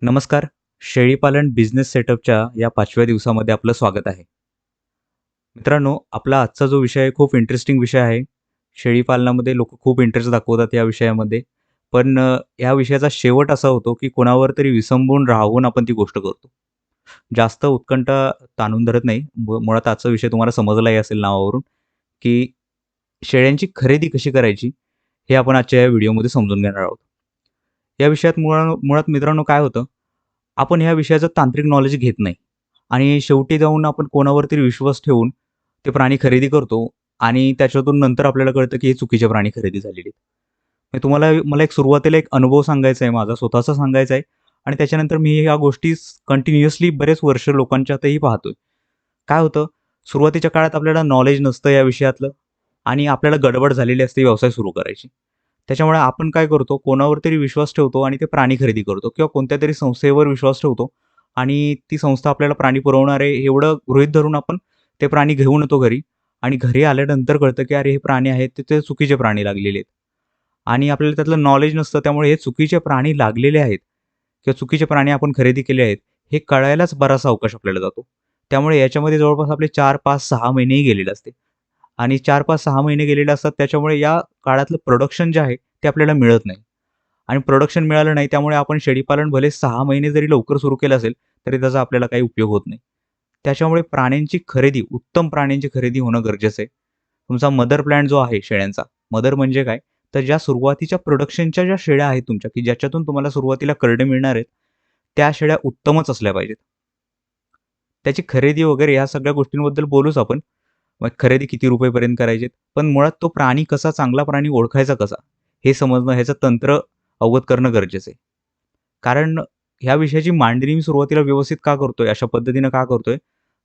नमस्कार. शेळीपालन बिझनेस सेटअपच्या या 5व्या दिवसामध्ये आपलं स्वागत आहे. मित्रांनो, आपला आजचा जो विषय आहे खूप इंटरेस्टिंग विषय आहे. शेळीपालनामध्ये लोकं खूप इंटरेस्ट दाखवतात या विषयामध्ये. पण या विषयाचा शेवट असा होतो, की कोणावर तरी विसंबून राहून आपण ती गोष्ट करतो. जास्त उत्कंठा ताणून धरत नाही. मुळात आजचा विषय तुम्हाला समजलाही असेल नावावरून, की शेळ्यांची खरेदी कशी करायची, हे आपण आजच्या या व्हिडिओमध्ये समजून घेणार आहोत. या विषयात मुळात मित्रांनो काय होतं, आपण ह्या विषयाचं तांत्रिक नॉलेज घेत नाही आणि शेवटी जाऊन आपण कोणावर तरी विश्वास ठेवून ते प्राणी खरेदी करतो आणि त्याच्यातून नंतर आपल्याला कळतं, की हे चुकीचे प्राणी खरेदी झालेले आहेत. तुम्हाला मला एक सुरुवातीला एक अनुभव सांगायचा आहे माझा स्वतःचा सांगायचा आहे आणि त्याच्यानंतर मी ह्या गोष्टी कंटिन्युअसली बरेच वर्ष लोकांच्यातही पाहतोय. काय होतं, सुरुवातीच्या काळात आपल्याला नॉलेज नसतं या विषयातलं आणि आपल्याला गडबड झालेली असते व्यवसाय सुरू करायची. त्याच्यामुळे आपण काय करतो, कोणावर तरी विश्वास ठेवतो आणि ते प्राणी खरेदी करतो किंवा कोणत्यातरी संस्थेवर विश्वास ठेवतो आणि ती संस्था आपल्याला प्राणी पुरवणार आहे एवढं गृहीत धरून आपण ते प्राणी घेऊन येतो घरी आणि घरी आल्यानंतर कळतं, की अरे हे प्राणी आहेत ते चुकीचे प्राणी लागलेले आहेत आणि आपल्याला त्यातलं नॉलेज नसतं. त्यामुळे हे चुकीचे प्राणी लागलेले आहेत किंवा चुकीचे प्राणी आपण खरेदी केले आहेत, हे कळायलाच बराचसा अवकाश आपल्याला जातो. त्यामुळे याच्यामध्ये जवळपास आपले 4, 5, 6 महिनेही गेलेले असते आणि 4, 5, 6 महिने गेलेले असतात. त्याच्यामुळे या काळातलं प्रोडक्शन जे आहे, ते आपल्याला मिळत नाही आणि प्रोडक्शन मिळालं नाही त्यामुळे आपण शेळीपालन भले 6 महिने जरी लवकर सुरू केलं असेल, तरी त्याचा आपल्याला काही उपयोग होत नाही. त्याच्यामुळे प्राण्यांची खरेदी, उत्तम प्राण्यांची खरेदी होणं गरजेचं आहे. तुमचा मदर प्लॅन जो आहे शेळ्यांचा, मदर म्हणजे काय? तर ज्या सुरुवातीच्या प्रोडक्शनच्या ज्या शेळ्या आहेत तुमच्या, की ज्याच्यातून तुम्हाला सुरुवातीला करडे मिळणार आहेत, त्या शेळ्या उत्तमच असल्या पाहिजेत. त्याची खरेदी वगैरे ह्या सगळ्या गोष्टींबद्दल बोलूच आपण. मग खरेदी किती रुपयेपर्यंत करायची? पण मुळात तो प्राणी कसा, चांगला प्राणी ओळखायचा कसा? हे समजणं, ह्याचं तंत्र अवगत करणं गरजेचं आहे. कारण ह्या विषयाची मांडणी मी सुरुवातीला व्यवस्थित का करतोय, अशा पद्धतीनं का करतोय?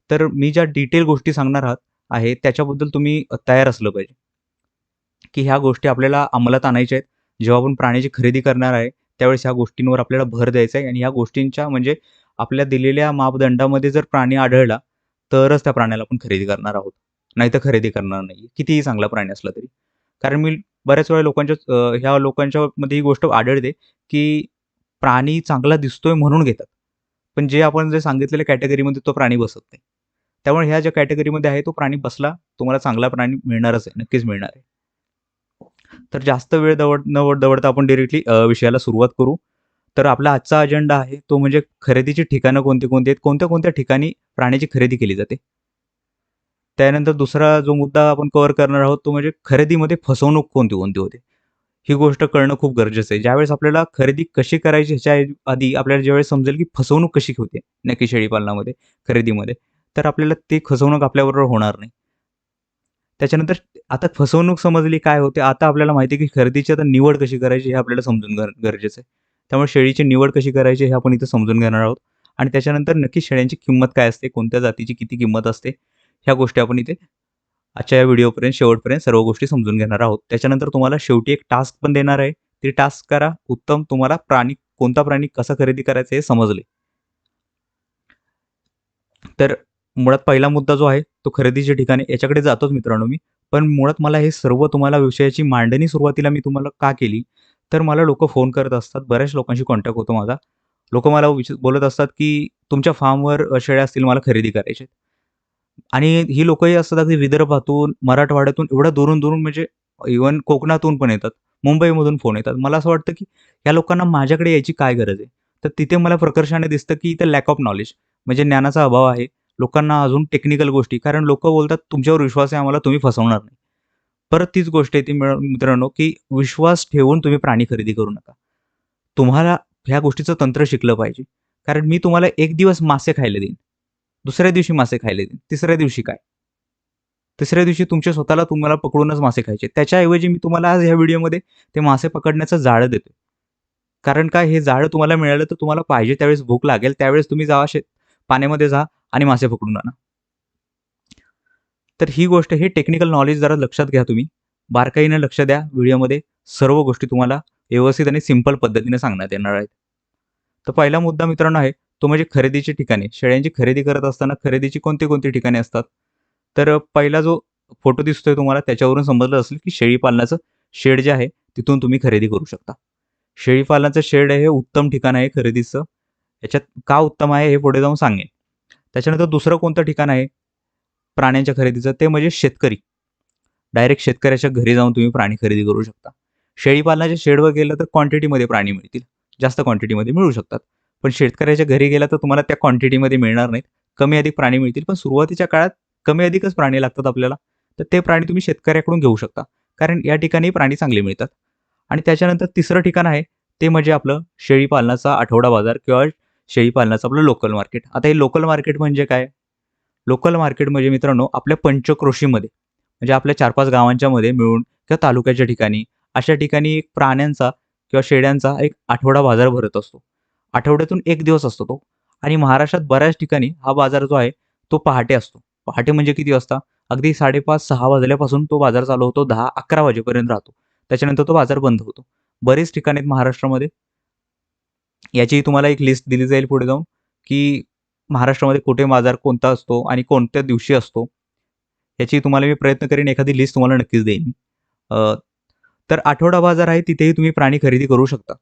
तर मी ज्या डिटेल गोष्टी सांगणार आहे, त्याच्याबद्दल तुम्ही तयार असलं पाहिजे, की ह्या गोष्टी आपल्याला अंमलात आणायच्या आहेत. जेव्हा आपण प्राण्याची खरेदी करणार आहे, त्यावेळेस ह्या गोष्टींवर आपल्याला भर द्यायचा आहे आणि ह्या गोष्टींच्या म्हणजे आपल्या दिलेल्या मापदंडामध्ये जर प्राणी आढळला, तरच त्या प्राण्याला आपण खरेदी करणार आहोत. नाहीतर खरेदी करणार नाही. कितीही चांगला प्राणी असला तरी. कारण मी बऱ्याच वेळा ह्या लोकांच्यामध्ये ही गोष्ट आढळते, की प्राणी चांगला दिसतोय म्हणून घेतात. पण जे सांगितलेल्या कॅटेगरीमध्ये तो प्राणी बसत नाही. त्यामुळे ह्या ज्या कॅटेगरीमध्ये आहे तो प्राणी बसला, तुम्हाला चांगला प्राणी मिळणारच आहे. नक्कीच मिळणार आहे. तर जास्त वेळ न दवडता आपण डायरेक्टली विषयाला सुरुवात करू. तर आपला आजचा अजेंडा आहे तो म्हणजे खरेदीची ठिकाणं कोणती-कोणती आहेत? कोणत्या-कोणत्या ठिकाणी प्राण्याची खरेदी केली जाते? त्यानंतर दुसरा जो मुद्दा आपण कव्हर करणार आहोत तो म्हणजे खरेदीमध्ये फसवणूक कोणती-कोणती होते? ही गोष्ट कळणं खूप गरजेचं आहे. ज्यावेळेस आपल्याला खरेदी कशी करायची ह्याच्या आधी आपल्याला ज्यावेळेस समजेल की फसवणूक कशी होते नक्की शेळीपालनामध्ये, खरेदीमध्ये, तर आपल्याला ती फसवणूक आपल्याबरोबर होणार नाही. त्याच्यानंतर आता फसवणूक समजली काय होते, आता आपल्याला माहिती आहे की खरेदीची आता निवड कशी करायची हे आपल्याला समजून गरजेचं आहे. त्यामुळे शेळीची निवड कशी करायची हे आपण इथे समजून घेणार आहोत आणि त्याच्यानंतर नक्की शेळ्यांची किंमत काय असते, कोणत्या जातीची किती किंमत असते, ह्या गोष्टी आपण इथे आजच्या या व्हिडिओपर्यंत शेवटपर्यंत सर्व गोष्टी समजून घेणार आहोत. त्याच्यानंतर तुम्हाला शेवटी एक टास्क पण देणार आहे. ती टास्क करा. उत्तम तुम्हाला कोणता प्राणी कसा खरेदी करायचा हे समजले. तर मुळात पहिला मुद्दा जो आहे, तो खरेदीच्या ठिकाणी याच्याकडे जातोच मित्रांनो मी. पण मुळात मला हे सर्व तुम्हाला विषयाची मांडणी सुरुवातीला मी तुम्हाला का केली? तर मला लोकं फोन करत असतात. बऱ्याच लोकांशी कॉन्टॅक्ट होतो माझा. लोकं मला बोलत असतात, की तुमच्या फार्मवर शेळ्या असतील मला खरेदी करायच्या आहेत. आणि ही लोकंही असतात अगदी विदर्भातून, मराठवाड्यातून एवढ्या दुरून-दुरून म्हणजे इव्हन कोकणातून पण येतात. मुंबईमधून फोन येतात. मला असं वाटतं, की या लोकांना माझ्याकडे यायची काय गरज आहे? तर तिथे मला प्रकर्षाने दिसतं, की इथे लॅक ऑफ नॉलेज म्हणजे ज्ञानाचा अभाव आहे. लोकांना अजून टेक्निकल गोष्टी कारण लोकं बोलतात, "तुमच्यावर विश्वास आहे आम्हाला, तुम्ही फसवणार नाही." परत तीच गोष्ट येते मित्रांनो, की विश्वास ठेवून तुम्ही प्राणी खरेदी करू नका. तुम्हाला ह्या गोष्टीचं तंत्र शिकलं पाहिजे. कारण मी तुम्हाला एक दिवस मासे खायला देईन. दुसऱ्या दिवशी मासे खायला देईन. तिसऱ्या दिवशी काय? तिसऱ्या दिवशी तुम्हाला पकडूनच मासे खायचे. त्याच्याऐवजी मी तुम्हाला आज ह्या व्हिडिओमध्ये ते मासे पकडण्याचं जाळं देतोय. कारण काय हे जाळं तुम्हाला मिळालं तर तुम्हाला पाहिजे त्यावेळेस भूक लागेल. त्यावेळेस तुम्ही जावा पाण्यामध्ये जा आणि मासे पकडून आणा. तर ही गोष्ट हे टेक्निकल नॉलेज जरा लक्षात घ्या तुम्ही. बारकाईने लक्ष द्या व्हिडिओमध्ये. सर्व गोष्टी तुम्हाला व्यवस्थित आणि सिंपल पद्धतीने सांगण्यात येणार आहेत. तर पहिला मुद्दा मित्रांनो आहे, तो म्हणजे खरेदीची ठिकाणे. शेळ्यांची खरेदी करत असताना खरेदीची कोणती-कोणती ठिकाणे असतात? तर पहिला जो फोटो दिसतोय तुम्हाला त्याच्यावरून समजलं असेल, की शेळी पालनाचं शेड जे आहे, तिथून तुम्ही खरेदी करू शकता. शेळी पालनाचं शेड हे उत्तम ठिकाण आहे खरेदीचं. याच्यात का उत्तम आहे हे पुढे जाऊन सांगेन. त्याच्यानंतर दुसरं कोणतं ठिकाण आहे प्राण्यांच्या खरेदीचं ते म्हणजे शेतकरी. डायरेक्ट शेतकऱ्याच्या घरी जाऊन तुम्ही प्राणी खरेदी करू शकता. शेळीपालनाच्या शेडवर गेलं तर क्वांटिटीमध्ये प्राणी मिळतील. जास्त क्वांटिटीमध्ये मिळू शकतात. पण शेतकऱ्याच्या घरी गेला तर तुम्हाला त्या क्वांटिटीमध्ये मिळणार नाहीत. कमी अधिक प्राणी मिळतील. पण सुरुवातीच्या काळात कमी अधिकच प्राणी लागतात आपल्याला. तर ते प्राणी तुम्ही शेतकऱ्याकडून घेऊ शकता. कारण या ठिकाणी प्राणी चांगले मिळतात. आणि त्याच्यानंतर तिसरं ठिकाण आहे ते म्हणजे आपलं शेळीपालनाचा आठवडा बाजार किंवा शेळीपालनाचं आपलं लोकल मार्केट. आता हे लोकल मार्केट म्हणजे काय? लोकल मार्केट म्हणजे मित्रांनो आपल्या पंचक्रोशीमध्ये म्हणजे आपल्या 4-5 गावांच्या मध्ये मिळून किंवा तालुक्याच्या ठिकाणी अशा ठिकाणी एक प्राण्यांचा किंवा शेळ्यांचा एक आठवडा बाजार भरत असतो. आठवड्यातून 1 दिवस असतो तो आणि महाराष्ट्रात बऱ्याच ठिकाणी हा बाजार जो आहे तो पहाटे असतो. पहाटे म्हणजे किती वाजता? अगदी 5:30-6 वाजल्यापासून तो बाजार चालू होतो 10-11 वाजेपर्यंत राहतो. त्याच्यानंतर तो बाजार बंद होतो. बरेच ठिकाणी आहेत महाराष्ट्रामध्ये. याची तुम्हाला एक लिस्ट दिली जाईल पुढे जाऊन, की महाराष्ट्रामध्ये कुठे बाजार कोणता असतो आणि कोणत्या दिवशी असतो. याची तुम्हाला मी प्रयत्न करीन एखादी लिस्ट तुम्हाला नक्कीच देईन मी. अ, तर आठवडा बाजार आहे तिथेही तुम्ही प्राणी खरेदी करू शकता.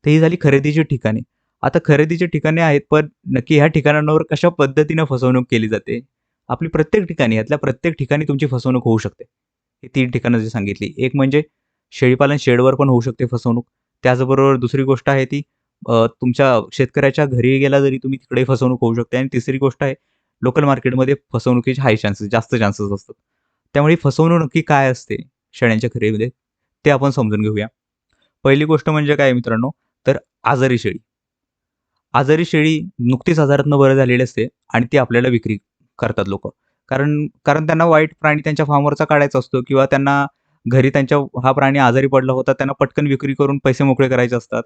तर ही झाली खरेदीची ठिकाणे. आता खरेदीची ठिकाणे आहेत, पण नक्की ह्या ठिकाणांवर कशा पद्धतीनं फसवणूक केली जाते? आपली प्रत्येक ठिकाणी, यातल्या प्रत्येक ठिकाणी तुमची फसवणूक होऊ शकते. ही 3 ठिकाणं जी सांगितली. एक म्हणजे शेळीपालन शेडवर पण होऊ शकते फसवणूक. त्याचबरोबर दुसरी गोष्ट आहे ती तुमच्या शेतकऱ्याच्या घरी गेला जरी तुम्ही तिकडे फसवणूक होऊ शकते आणि तिसरी गोष्ट आहे लोकल मार्केटमध्ये फसवणुकीचे हाय चान्सेस, जास्त चान्सेस असतात. त्यामुळे ही फसवणूक नक्की काय असते शेळ्यांच्या खरेदीमध्ये ते आपण समजून घेऊया. पहिली गोष्ट म्हणजे काय मित्रांनो, तर आजारी शेळी. आजारी शेळी नुकतीच आजारातनं बरं झालेली असते आणि ती आपल्याला विक्री करतात लोकं. कारण कारण त्यांना वाईट प्राणी त्यांच्या फार्मवरचा काढायचा असतो किंवा त्यांना घरी त्यांच्या हा प्राणी आजारी पडला होता, त्यांना पटकन विक्री करून पैसे मोकळे करायचे असतात.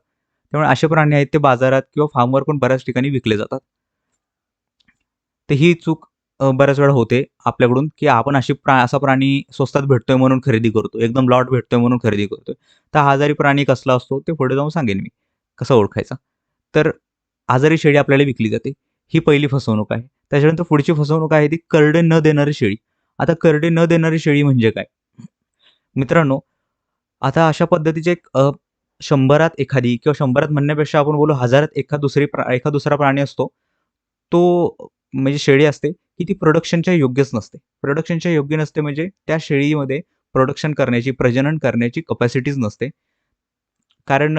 त्यामुळे असे प्राणी आहेत ते बाजारात किंवा फार्मवर पण बऱ्याच ठिकाणी विकले जातात. तर ही चूक बऱ्याच वेळा होते आपल्याकडून, की आपण असा प्राणी स्वस्तात भेटतोय म्हणून खरेदी करतो. एकदम लॉट भेटतोय म्हणून खरेदी करतोय. तर हा आजारी प्राणी कसला असतो ते पुढे जाऊन सांगेन मी, कसं ओळखायचा. तर आजारी शेळी आपल्याला विकली जाते. ही पहिली फसवणूक आहे. त्याच्यानंतर पुढची फसवणूक आहे ती करडे न देणारी शेळी. आता करडे न देणारी शेळी म्हणजे काय? मित्रांनो, आता अशा पद्धतीचे एक 100त एखादी किंवा 100त म्हणण्यापेक्षा आपण बोलू 1000त एखाद दुसरा प्राणी असतो. तो म्हणजे शेळी असते, की ती प्रोडक्शनच्या योग्यच नसते. प्रोडक्शनच्या योग्य नसते म्हणजे त्या शेळीमध्ये प्रोडक्शन करण्याची, प्रजनन करण्याची कपॅसिटीच नसते. कारण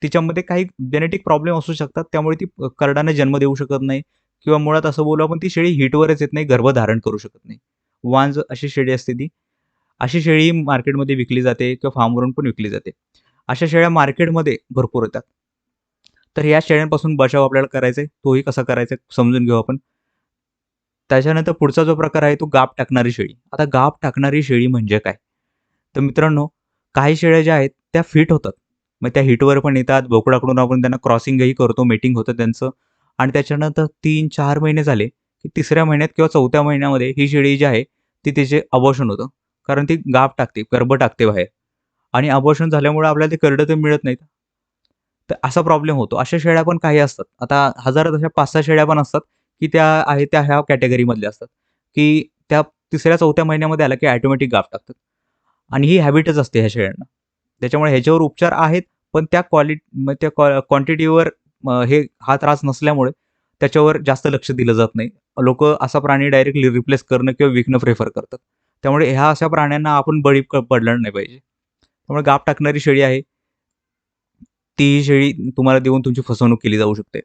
तिच्यामध्ये काही जेनेटिक प्रॉब्लेम असू शकतात. त्यामुळे ती करडाने जन्म देऊ शकत नाही किंवा मुळात असं बोलू आपण ती शेळी हीटवरच येत नाही, गर्भधारण करू शकत नाही. वांज अशी शेळी असते ती. अशी शेळी मार्केटमध्ये विकली जाते किंवा फार्मवरून पण विकली जाते. अशा शेळ्या मार्केटमध्ये भरपूर येतात. तर या शेळ्यांपासून बचाव आपल्याला करायचा आहे. तोही कसा करायचा आहे समजून घेऊ आपण. त्याच्यानंतर पुढचा जो प्रकार आहे तो गाब टाकणारी शेळी. आता गाब टाकणारी शेळी म्हणजे काय? तर मित्रांनो, काही शेळ्या ज्या आहेत त्या फिट होतात. मग त्या हिटवर पण येतात. बोकडाकडून आपण त्यांना क्रॉसिंगही करतो, मेटिंग होतं त्यांचं आणि त्याच्यानंतर 3-4 महिने झाले, की तिसऱ्या महिन्यात किंवा चौथ्या महिन्यामध्ये ही शेळी जी आहे, ती तिचे अबॉर्शन होतं. कारण ती गाब टाकते, गर्भ टाकते बाहेर आणि अबॉर्शन झाल्यामुळे आपल्याला ते करडं तर मिळत नाहीत. तर असा प्रॉब्लेम होतो. अशा शेळ्या पण काही असतात. आता हजारात अशा 5-6 शेळ्या पण असतात, की त्या आहेत त्या ह्या कॅटेगरीमधल्या असतात, की त्या 3ऱ्या-4थ्या महिन्यामध्ये आल्या, की ऑटोमॅटिक गाभ टाकतात. आणि ही हॅबिटच असते ह्या शेळ्यांना. त्याच्यामुळे ह्याच्यावर उपचार आहेत, पण त्या मग त्या क्वांटिटीवर हे हा त्रास नसल्यामुळे त्याच्यावर जास्त लक्ष दिलं जात नाही. लोकं असा प्राणी डायरेक्टली रिप्लेस करणं किंवा विकणं प्रिफर करतात. त्यामुळे ह्या अशा प्राण्यांना आपण बळी पडलं नाही पाहिजे. त्यामुळे गाभ टाकणारी शेळी आहे, ती शेळी तुम्हाला देऊन तुमची फसवणूक केली जाऊ शकते.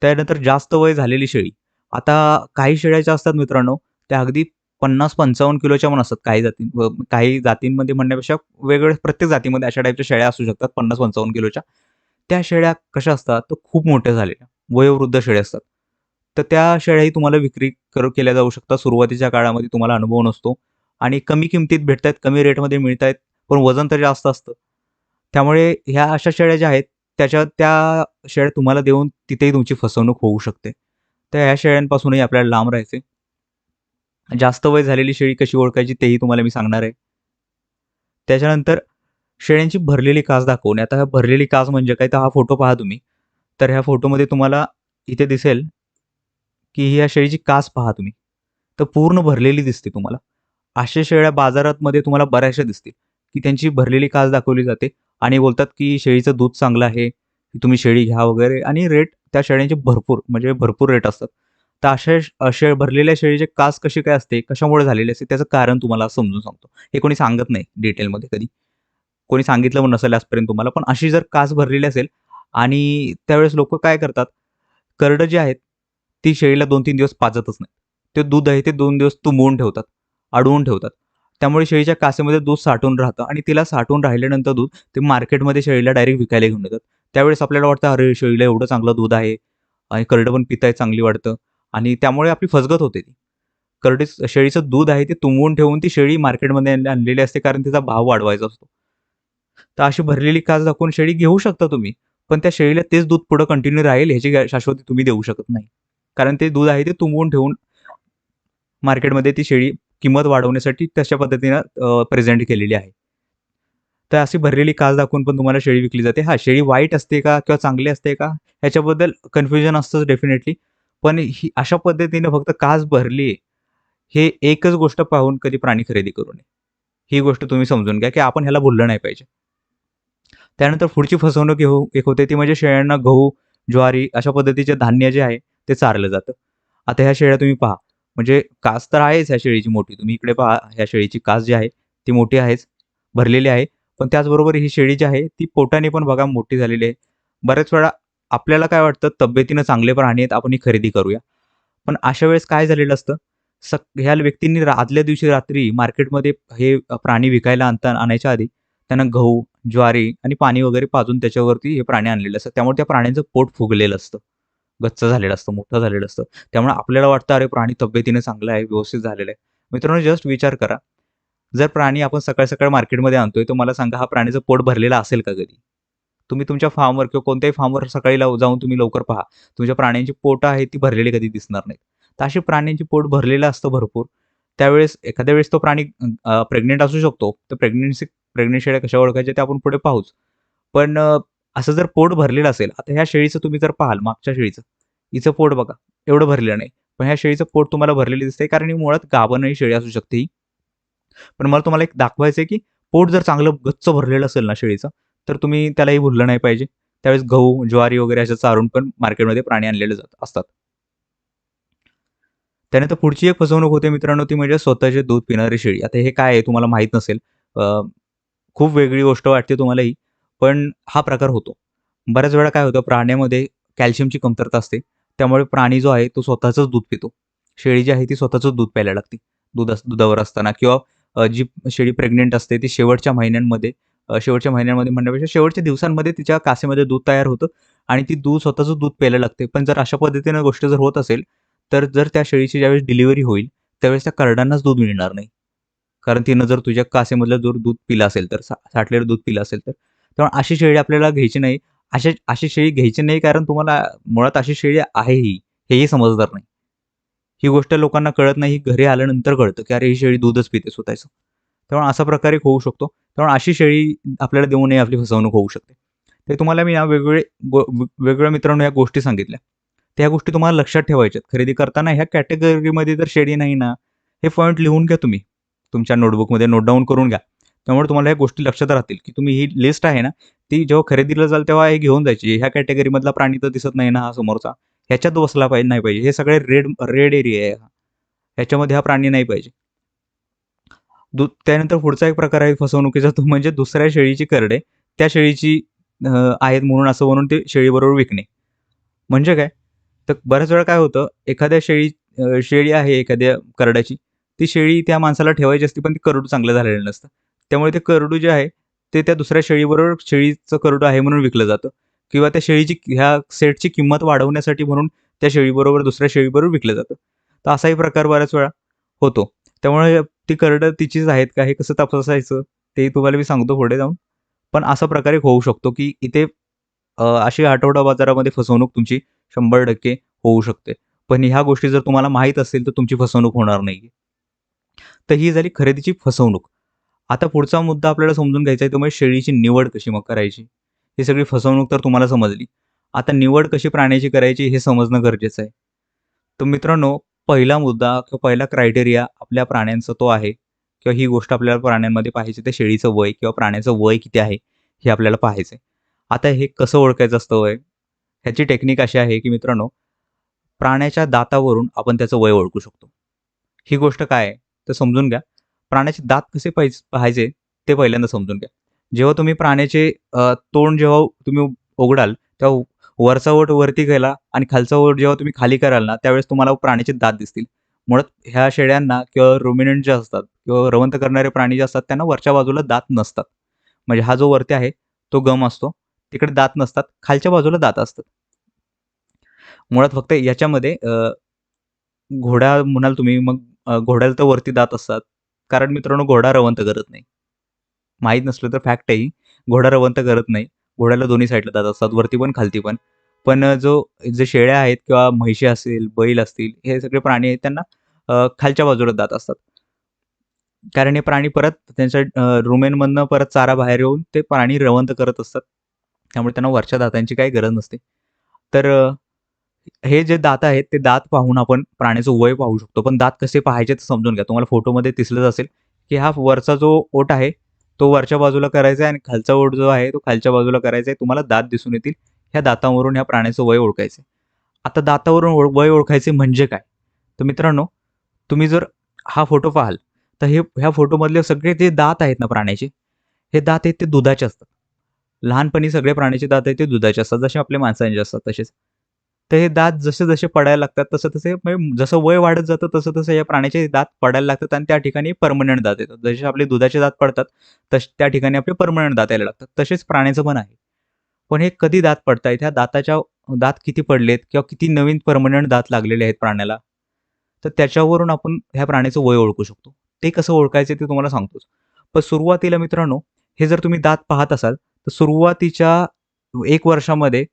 त्यानंतर जास्त वय झालेली शेळी. आता काही शेळ्या ज्या असतात मित्रांनो, त्या अगदी 50-55 किलोच्या पण असतात काही जातींमध्ये म्हणण्यापेक्षा वेगवेगळ्या प्रत्येक जातीमध्ये अशा टाईपच्या शेळ्या असू शकतात 50-55 किलोच्या. त्या शेळ्या कशा असतात, तर खूप मोठ्या झालेल्या, वयोवृद्ध शेळ्या असतात. तर त्या शेळ्याही तुम्हाला विक्री केल्या जाऊ शकतात. सुरुवातीच्या काळामध्ये तुम्हाला अनुभव नसतो आणि कमी किमतीत भेटतायत, कमी रेटमध्ये मिळतायत, पण वजन तर जास्त असतं. त्यामुळे ह्या अशा शेळ्या ज्या आहेत, त्या शेळ्या तुम्हाला देऊन तिथेही तुमची फसवणूक होऊ शकते. तर ह्या शेळ्यांपासूनही आपल्याला लांब राहायचे. जास्त वय झालेली शेळी कशी ओळखायची तेही तुम्हाला मी सांगणार आहे. त्याच्यानंतर शेळ्यांची भरलेली कास दाखवणे. आता भरलेली कास म्हणजे काय? तर हा फोटो पहा तुम्ही. तर ह्या फोटोमध्ये तुम्हाला इथे दिसेल, की ह्या शेळीची कास पहा तुम्ही. तर पूर्ण भरलेली दिसते तुम्हाला. अशा शेळ्या बाजारामध्ये तुम्हाला बऱ्याचशा दिसतील, की त्यांची भरलेली कास दाखवली जाते आणि बोलतात, की शेळीचं दूध चांगलं आहे की तुम्ही शेळी घ्या वगैरे आणि रेट त्या शेळ्यांचे भरपूर म्हणजे भरपूर रेट असतात. तर अशा भरलेल्या शेळीचे कास कशी काय असते, कशामुळे झालेली असते त्याचं कारण तुम्हाला समजून सांगतो. हे कोणी सांगत नाही डिटेलमध्ये कधी. कोणी सांगितलं पण नसेल आजपर्यंत तुम्हाला. पण अशी जर कास भरलेली असेल आणि त्यावेळेस लोकं काय करतात, करडं जे आहेत, ती शेळीला 2-3 दिवस पाजतच नाहीत. ते दूध आहे ते 2 दिवस तुंबवून ठेवतात, अडवून ठेवतात. त्यामुळे शेळीच्या कासेमध्ये दूध साठून राहतं आणि तिला साठून राहिल्यानंतर दूध ते मार्केटमध्ये शेळीला डायरेक्ट विकायला घेऊन येतात. त्यावेळेस आपल्याला वाटतं, "अरे, शेळीला एवढं चांगलं दूध आहे आणि करडं पण पिताय चांगली वाटतं." आणि त्यामुळे आपली फसगत होते ती. शेळीचं दूध आहे ते तुंबवून ठेवून ती शेळी मार्केटमध्ये आणलेली असते कारण तिचा भाव वाढवायचा असतो. तर अशी भरलेली कास दाखवून शेळी घेऊ शकता तुम्ही. पण त्या शेळीला तेच दूध पुढे कंटिन्यू राहील ह्याची शाश्वती तुम्ही देऊ शकत नाही. कारण ते दूध आहे ते तुंबवून ठेवून मार्केटमध्ये ती शेळी किंमत वाढवण्यासाठी तशा पद्धतीनं प्रेझेंट केलेली आहे. तर अशी भरलेली कास दाखवून पण तुम्हाला शेळी विकली जाते. हां, शेळी वाईट असते का किंवा चांगली असते का? ह्याच्याबद्दल कन्फ्युजन असतंच डेफिनेटली. पण ही अशा पद्धतीने फक्त कास भरली हे एकच गोष्ट पाहून कधी प्राणी खरेदी करू नये. ही गोष्ट तुम्ही समजून घ्या, की आपण ह्याला भुललं नाही पाहिजे. त्यानंतर पुढची फसवणूक एक होते ती म्हणजे शेळ्यांना गहू, ज्वारी अशा पद्धतीचे धान्य जे आहे ते चारलं जातं. आता ह्या शेळ्या तुम्ही पहा, म्हणजे कास तर आहेच ह्या शेळीची मोठी. तुम्ही इकडे पहा ह्या शेळीची कास जी आहे ती मोठी आहेच, भरलेली आहे. पण त्याचबरोबर ही शेळी जी आहे ती पोटाने पण बघा मोठी झालेली आहे. बऱ्याच वेळा आपल्याला काय वाटतं तब्येतीनं चांगले प्राणी आहेत आपण ही खरेदी करूया. पण अशा वेळेस काय झालेलं असतं, ह्या व्यक्तींनी आदल्या दिवशी रात्री मार्केटमध्ये हे प्राणी विकायला आणायच्या आधी त्यांना गहू, ज्वारी आणि पाणी वगैरे पाजून त्याच्यावरती हे प्राणी आणलेले असतात. त्यामुळे त्या प्राण्यांचं पोट फुगलेलं असतं. गच्च झालेलं असतं, मोठं झालेलं असतं. त्यामुळे आपल्याला वाटतं, अरे प्राणी तब्येतीने चांगला आहे, व्यवस्थित झालेला आहे. मित्रांनो जस्ट विचार करा, जर प्राणी आपण सकाळ-सकाळी मार्केटमध्ये आणतोय, तर मला सांगा हा प्राण्याचं पोट भरलेलं असेल का कधी? तुम्ही तुमच्या फार्मवर किंवा कोणत्याही फार्मवर सकाळी जाऊन तुम्ही लवकर पहा. तुमच्या प्राण्यांची पोटं आहेत ती भरलेली कधी दिसणार नाहीत. तर अशी प्राण्यांची पोट भरलेलं असतं भरपूर. त्यावेळेस एखाद्या वेळेस तो प्राणी प्रेग्नंट असू शकतो. तर प्रेग्नंट शेळ्या कशा ओळखायच्या ते आपण पुढे पाहूच. पण असं जर पोट भरलेलं असेल, आता ह्या शेळीचं तुम्ही जर पाहाल मागच्या शेळीचं, हिचं पोट बघा, एवढं भरलेलं नाही. पण ह्या शेळीचं पोट तुम्हाला भरलेलं दिसतंय कारण ही मुळात गाभण शेळी असू शकते ही. पण मला तुम्हाला एक दाखवायचं आहे, की पोट जर चांगलं गच्च भरलेलं असेल ना शेळीचं, तर तुम्ही त्यालाही भुललं नाही पाहिजे. त्यावेळेस गहू, ज्वारी वगैरे असं चारून पण मार्केटमध्ये प्राणी आणलेले असतात. त्यानंतर पुढची एक फसवणूक होते मित्रांनो, ती म्हणजे स्वतःचे दूध पिणारी शेळी. आता हे काय आहे तुम्हाला माहीत नसेल. खूप वेगळी गोष्ट वाटते तुम्हाला ही, पण हा प्रकार होतो. बऱ्याच वेळा काय होतं प्राण्यामध्ये कॅल्शियमची कमतरता असते. त्यामुळे प्राणी जो आहे तो स्वतःचंच दूध पितो. शेळी जी आहे ती स्वतःचंच दूध प्यायला लागते. दुधावर असताना किंवा जी शेळी प्रेग्नंट असते ती शेवटच्या महिन्यांमध्ये म्हणण्यापेक्षा शेवटच्या दिवसांमध्ये तिच्या कासेमध्ये दूध तयार होतं आणि ती स्वतःचं दूध प्यायला लागते. पण जर अशा पद्धतीनं गोष्ट जर होत असेल, तर जर त्या शेळीची ज्यावेळेस डिलिव्हरी होईल, त्यावेळेस त्या करडांनाच दूध मिळणार नाही. कारण तिनं जर तुझ्या कासेमधलं जर दूध पिलं असेल तर, साठलेलं दूध पिलं असेल तर. तेव्हा अशी शेळी आपल्याला घ्यायची नाही. अशी शेळी घ्यायची नाही कारण तुम्हाला मुळात अशी शेळी आहे ही, हेही समजदार नाही. ही गोष्ट लोकांना कळत नाही. ही घरी आल्यानंतर कळतं, की अरे ही शेळी दूधच पिते स्वतःचं. तेव्हा अशा प्रकारे होऊ शकतो. तेव्हा अशी शेळी आपल्याला देऊ नये, आपली फसवणूक होऊ शकते. ते तुम्हाला मी ना वेगवेगळ्या मित्रांनो या गोष्टी सांगितल्या. त्या गोष्टी तुम्हाला लक्षात ठेवायच्यात. खरेदी करताना ह्या कॅटेगरीमध्ये जर शेळी नाही ना, हे पॉइंट लिहून घ्या तुम्ही. तुमच्या नोटबुकमध्ये नोट डाउन करून घ्या. त्यामुळे तुम्हाला ह्या गोष्टी लक्षात राहतील, की तुम्ही ही लिस्ट आहे ना, ती जेव्हा खरेदीला जाल तेव्हा हे घेऊन जायची. ह्या कॅटेगरीमधला प्राणी तर दिसत नाही ना हा समोरचा. ह्याच्यात बसला पाहिजे नाही पाहिजे. हे सगळे रेड एरिया आहे हा. ह्याच्यामध्ये हा प्राणी नाही पाहिजे. त्यानंतर पुढचा एक प्रकार आहे फसवणुकीचा तो म्हणजे दुसऱ्या शेळीची करडे त्या शेळीची अ, आहेत म्हणून असं म्हणून ते शेळीबरोबर विकणे. म्हणजे काय? तर बऱ्याच वेळा काय होतं, एखाद्या शेळी आहे एखाद्या करड्याची, ती शेळी त्या माणसाला ठेवायची असते, पण ती करडू चांगलं झालेलं नसतं. त्यामुळे ते करडू जे आहे, ते त्या दुसऱ्या शेळीबरोबर शेळीचं करडू आहे म्हणून विकलं जातं किंवा त्या ह्या सेटची किंमत वाढवण्यासाठी म्हणून त्या शेळीबरोबर दुसऱ्या शेळीबरोबर विकलं जातं. तर असाही प्रकार बऱ्याच वेळा होतो. त्यामुळे ती करडं तिचीच आहेत का हे कसं तपासायचं, ते तुम्हाला मी सांगतो पुढे जाऊन. पण अशा प्रकारे होऊ शकतो, की इथे अशी आठवडा बाजारामध्ये फसवणूक तुमची 100% होऊ शकते. पण ह्या गोष्टी जर तुम्हाला माहीत असतील, तर तुमची फसवणूक होणार नाही. तर ही झाली खरेदीची फसवणूक. आता पुढचा मुद्दा आपल्याला समजून घ्यायचा आहे, तो म्हणजे शेळीची निवड कशी मग करायची? ही सगळी फसवणूक तर तुम्हाला समजली. आता निवड कशी प्राण्याची करायची हे समजणं गरजेचं आहे. तर मित्रांनो, पहिला मुद्दा किंवा पहिला क्रायटेरिया आपल्या प्राण्यांचा तो आहे किंवा ही गोष्ट आपल्याला प्राण्यांमध्ये पाहायची, त्या शेळीचं वय किंवा प्राण्याचं वय किती आहे, हे आपल्याला पाहायचं आहे. आता हे कसं ओळखायचं असतं वय? ह्याची टेक्निक अशी आहे, की मित्रांनो, प्राण्याच्या दातावरून आपण त्याचं वय ओळखू शकतो. ही गोष्ट काय आहे? तर समजून घ्या. प्राण्याचे दात कसे पाहायचे ते पहिल्यांदा समजून घ्या. जेव्हा तुम्ही प्राण्याचे तोंड जेव्हा तुम्ही उघडाल, तेव्हा वरचा ओठ वरती गेला आणि खालचा ओठ जेव्हा तुम्ही खाली कराल ना, त्यावेळेस तुम्हाला प्राण्याचे दात दिसतील. मुळात ह्या शेळ्यांना किंवा रुमिनंट जे असतात किंवा रवंथ करणारे प्राणी जे असतात, त्यांना वरच्या बाजूला दात नसतात. म्हणजे हा जो वरती आहे, तो गम असतो. तिकडे दात नसतात. खालच्या बाजूला दात असतात. मुळात फक्त याच्यामध्ये घोडा म्हणाल तुम्ही, मग घोड्याला तर वरती दात असतात. कारण मित्रांनो, घोडा रवंथ करत नाही. माहीत नसलं तर फॅक्ट आहे ही. घोडा रवंथ करत नाही. घोड्याला दोन्ही साईडला दात असतात, वरती पण, खालती पण. पण जे शेळ्या आहेत किंवा म्हशी असेल, बैल असतील, हे सगळे प्राणी आहेत त्यांना खालच्या बाजूला दात असतात. कारण हे प्राणी परत त्यांच्या रुमेनमधनं परत चारा बाहेर येऊन ते प्राणी रवंथ करत असतात. त्यामुळे त्यांना वरच्या दातांची काही गरज नसते. तर हे जे दात आहेत, ते दात पाहून आपण प्राण्याचं वय पाहू शकतो. पण दात कसे पाहायचे ते समजून घ्या. तुम्हाला फोटोमध्ये दिसलंच असेल, की हा वरचा जो ओठ आहे, तो वरच्या बाजूला करायचा आहे आणि खालचा ओठ जो आहे, तो खालच्या बाजूला करायचा आहे. तुम्हाला दात दिसून येतील. ह्या दातांवरून ह्या प्राण्याचं वय ओळखायचं आता दातावरून वय ओळखायचे म्हणजे काय? तर मित्रांनो, तुम्ही जर हा फोटो पाहाल, तर ह्या फोटोमधले सगळे जे दात आहेत ना प्राण्याचे, हे दात आहेत ते दुधाचे असतात. लहानपणी सगळे प्राण्याचे दात आहेत ते दुधाचे असतात, जसे आपल्या माणसांचे असतात तसेच. तर हे दात जसे-जसे पडायला लागतात, तसं-तसे म्हणजे जसं वय वाढत जातं, तसं-तसं या प्राण्याचे दात पडायला लागतात आणि त्या ठिकाणी पर्मनंट दात येतात. जसे आपले दुधाचे दात पडतात, त्या ठिकाणी आपले पर्मनंट दात यायला लागतात. तसेच प्राण्याचं पण आहे. पण हे कधी दात पडतायत, ह्या दात किती पडलेत किंवा किती नवीन पर्मनंट दात लागलेले आहेत प्राण्याला, तर त्याच्यावरून आपण ह्या प्राण्याचं वय ओळखू शकतो. ते कसं ओळखायचं ते तुम्हाला सांगतोच. पण सुरुवातीला मित्रांनो, हे जर तुम्ही दात पाहत असाल, तर सुरुवातीच्या 1 वर्षामध्ये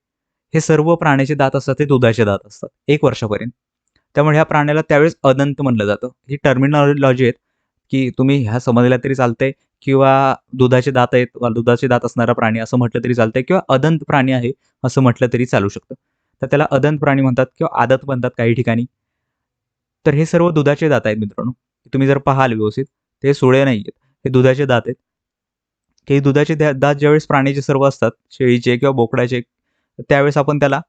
हे सर्व प्राण्याचे दात असतात ते दुधाचे दात असतात 1 वर्षापर्यंत. त्यामुळे ह्या प्राण्याला त्यावेळेस अदंत म्हणलं जातं. ही टर्मिनॉलॉजी आहेत, की तुम्ही ह्या समजल्या तरी चालतंय किंवा दुधाचे दात आहेत, दुधाचे दात असणारा प्राणी असं म्हटलं तरी चालतंय किंवा अदंत प्राणी आहे असं म्हटलं तरी चालू शकतं. तर त्याला अदंत प्राणी म्हणतात किंवा आदत म्हणतात काही ठिकाणी. तर हे सर्व दुधाचे दात आहेत मित्रांनो. तुम्ही जर पाहाल व्यवस्थित, ते सुळे नाहीयेत. हे दुधाचे दात आहेत. हे दुधाचे दात ज्यावेळेस प्राण्याचे सर्व असतात, शेळीचे किंवा बोकडाचे, त्यावेळेस आपण त्याला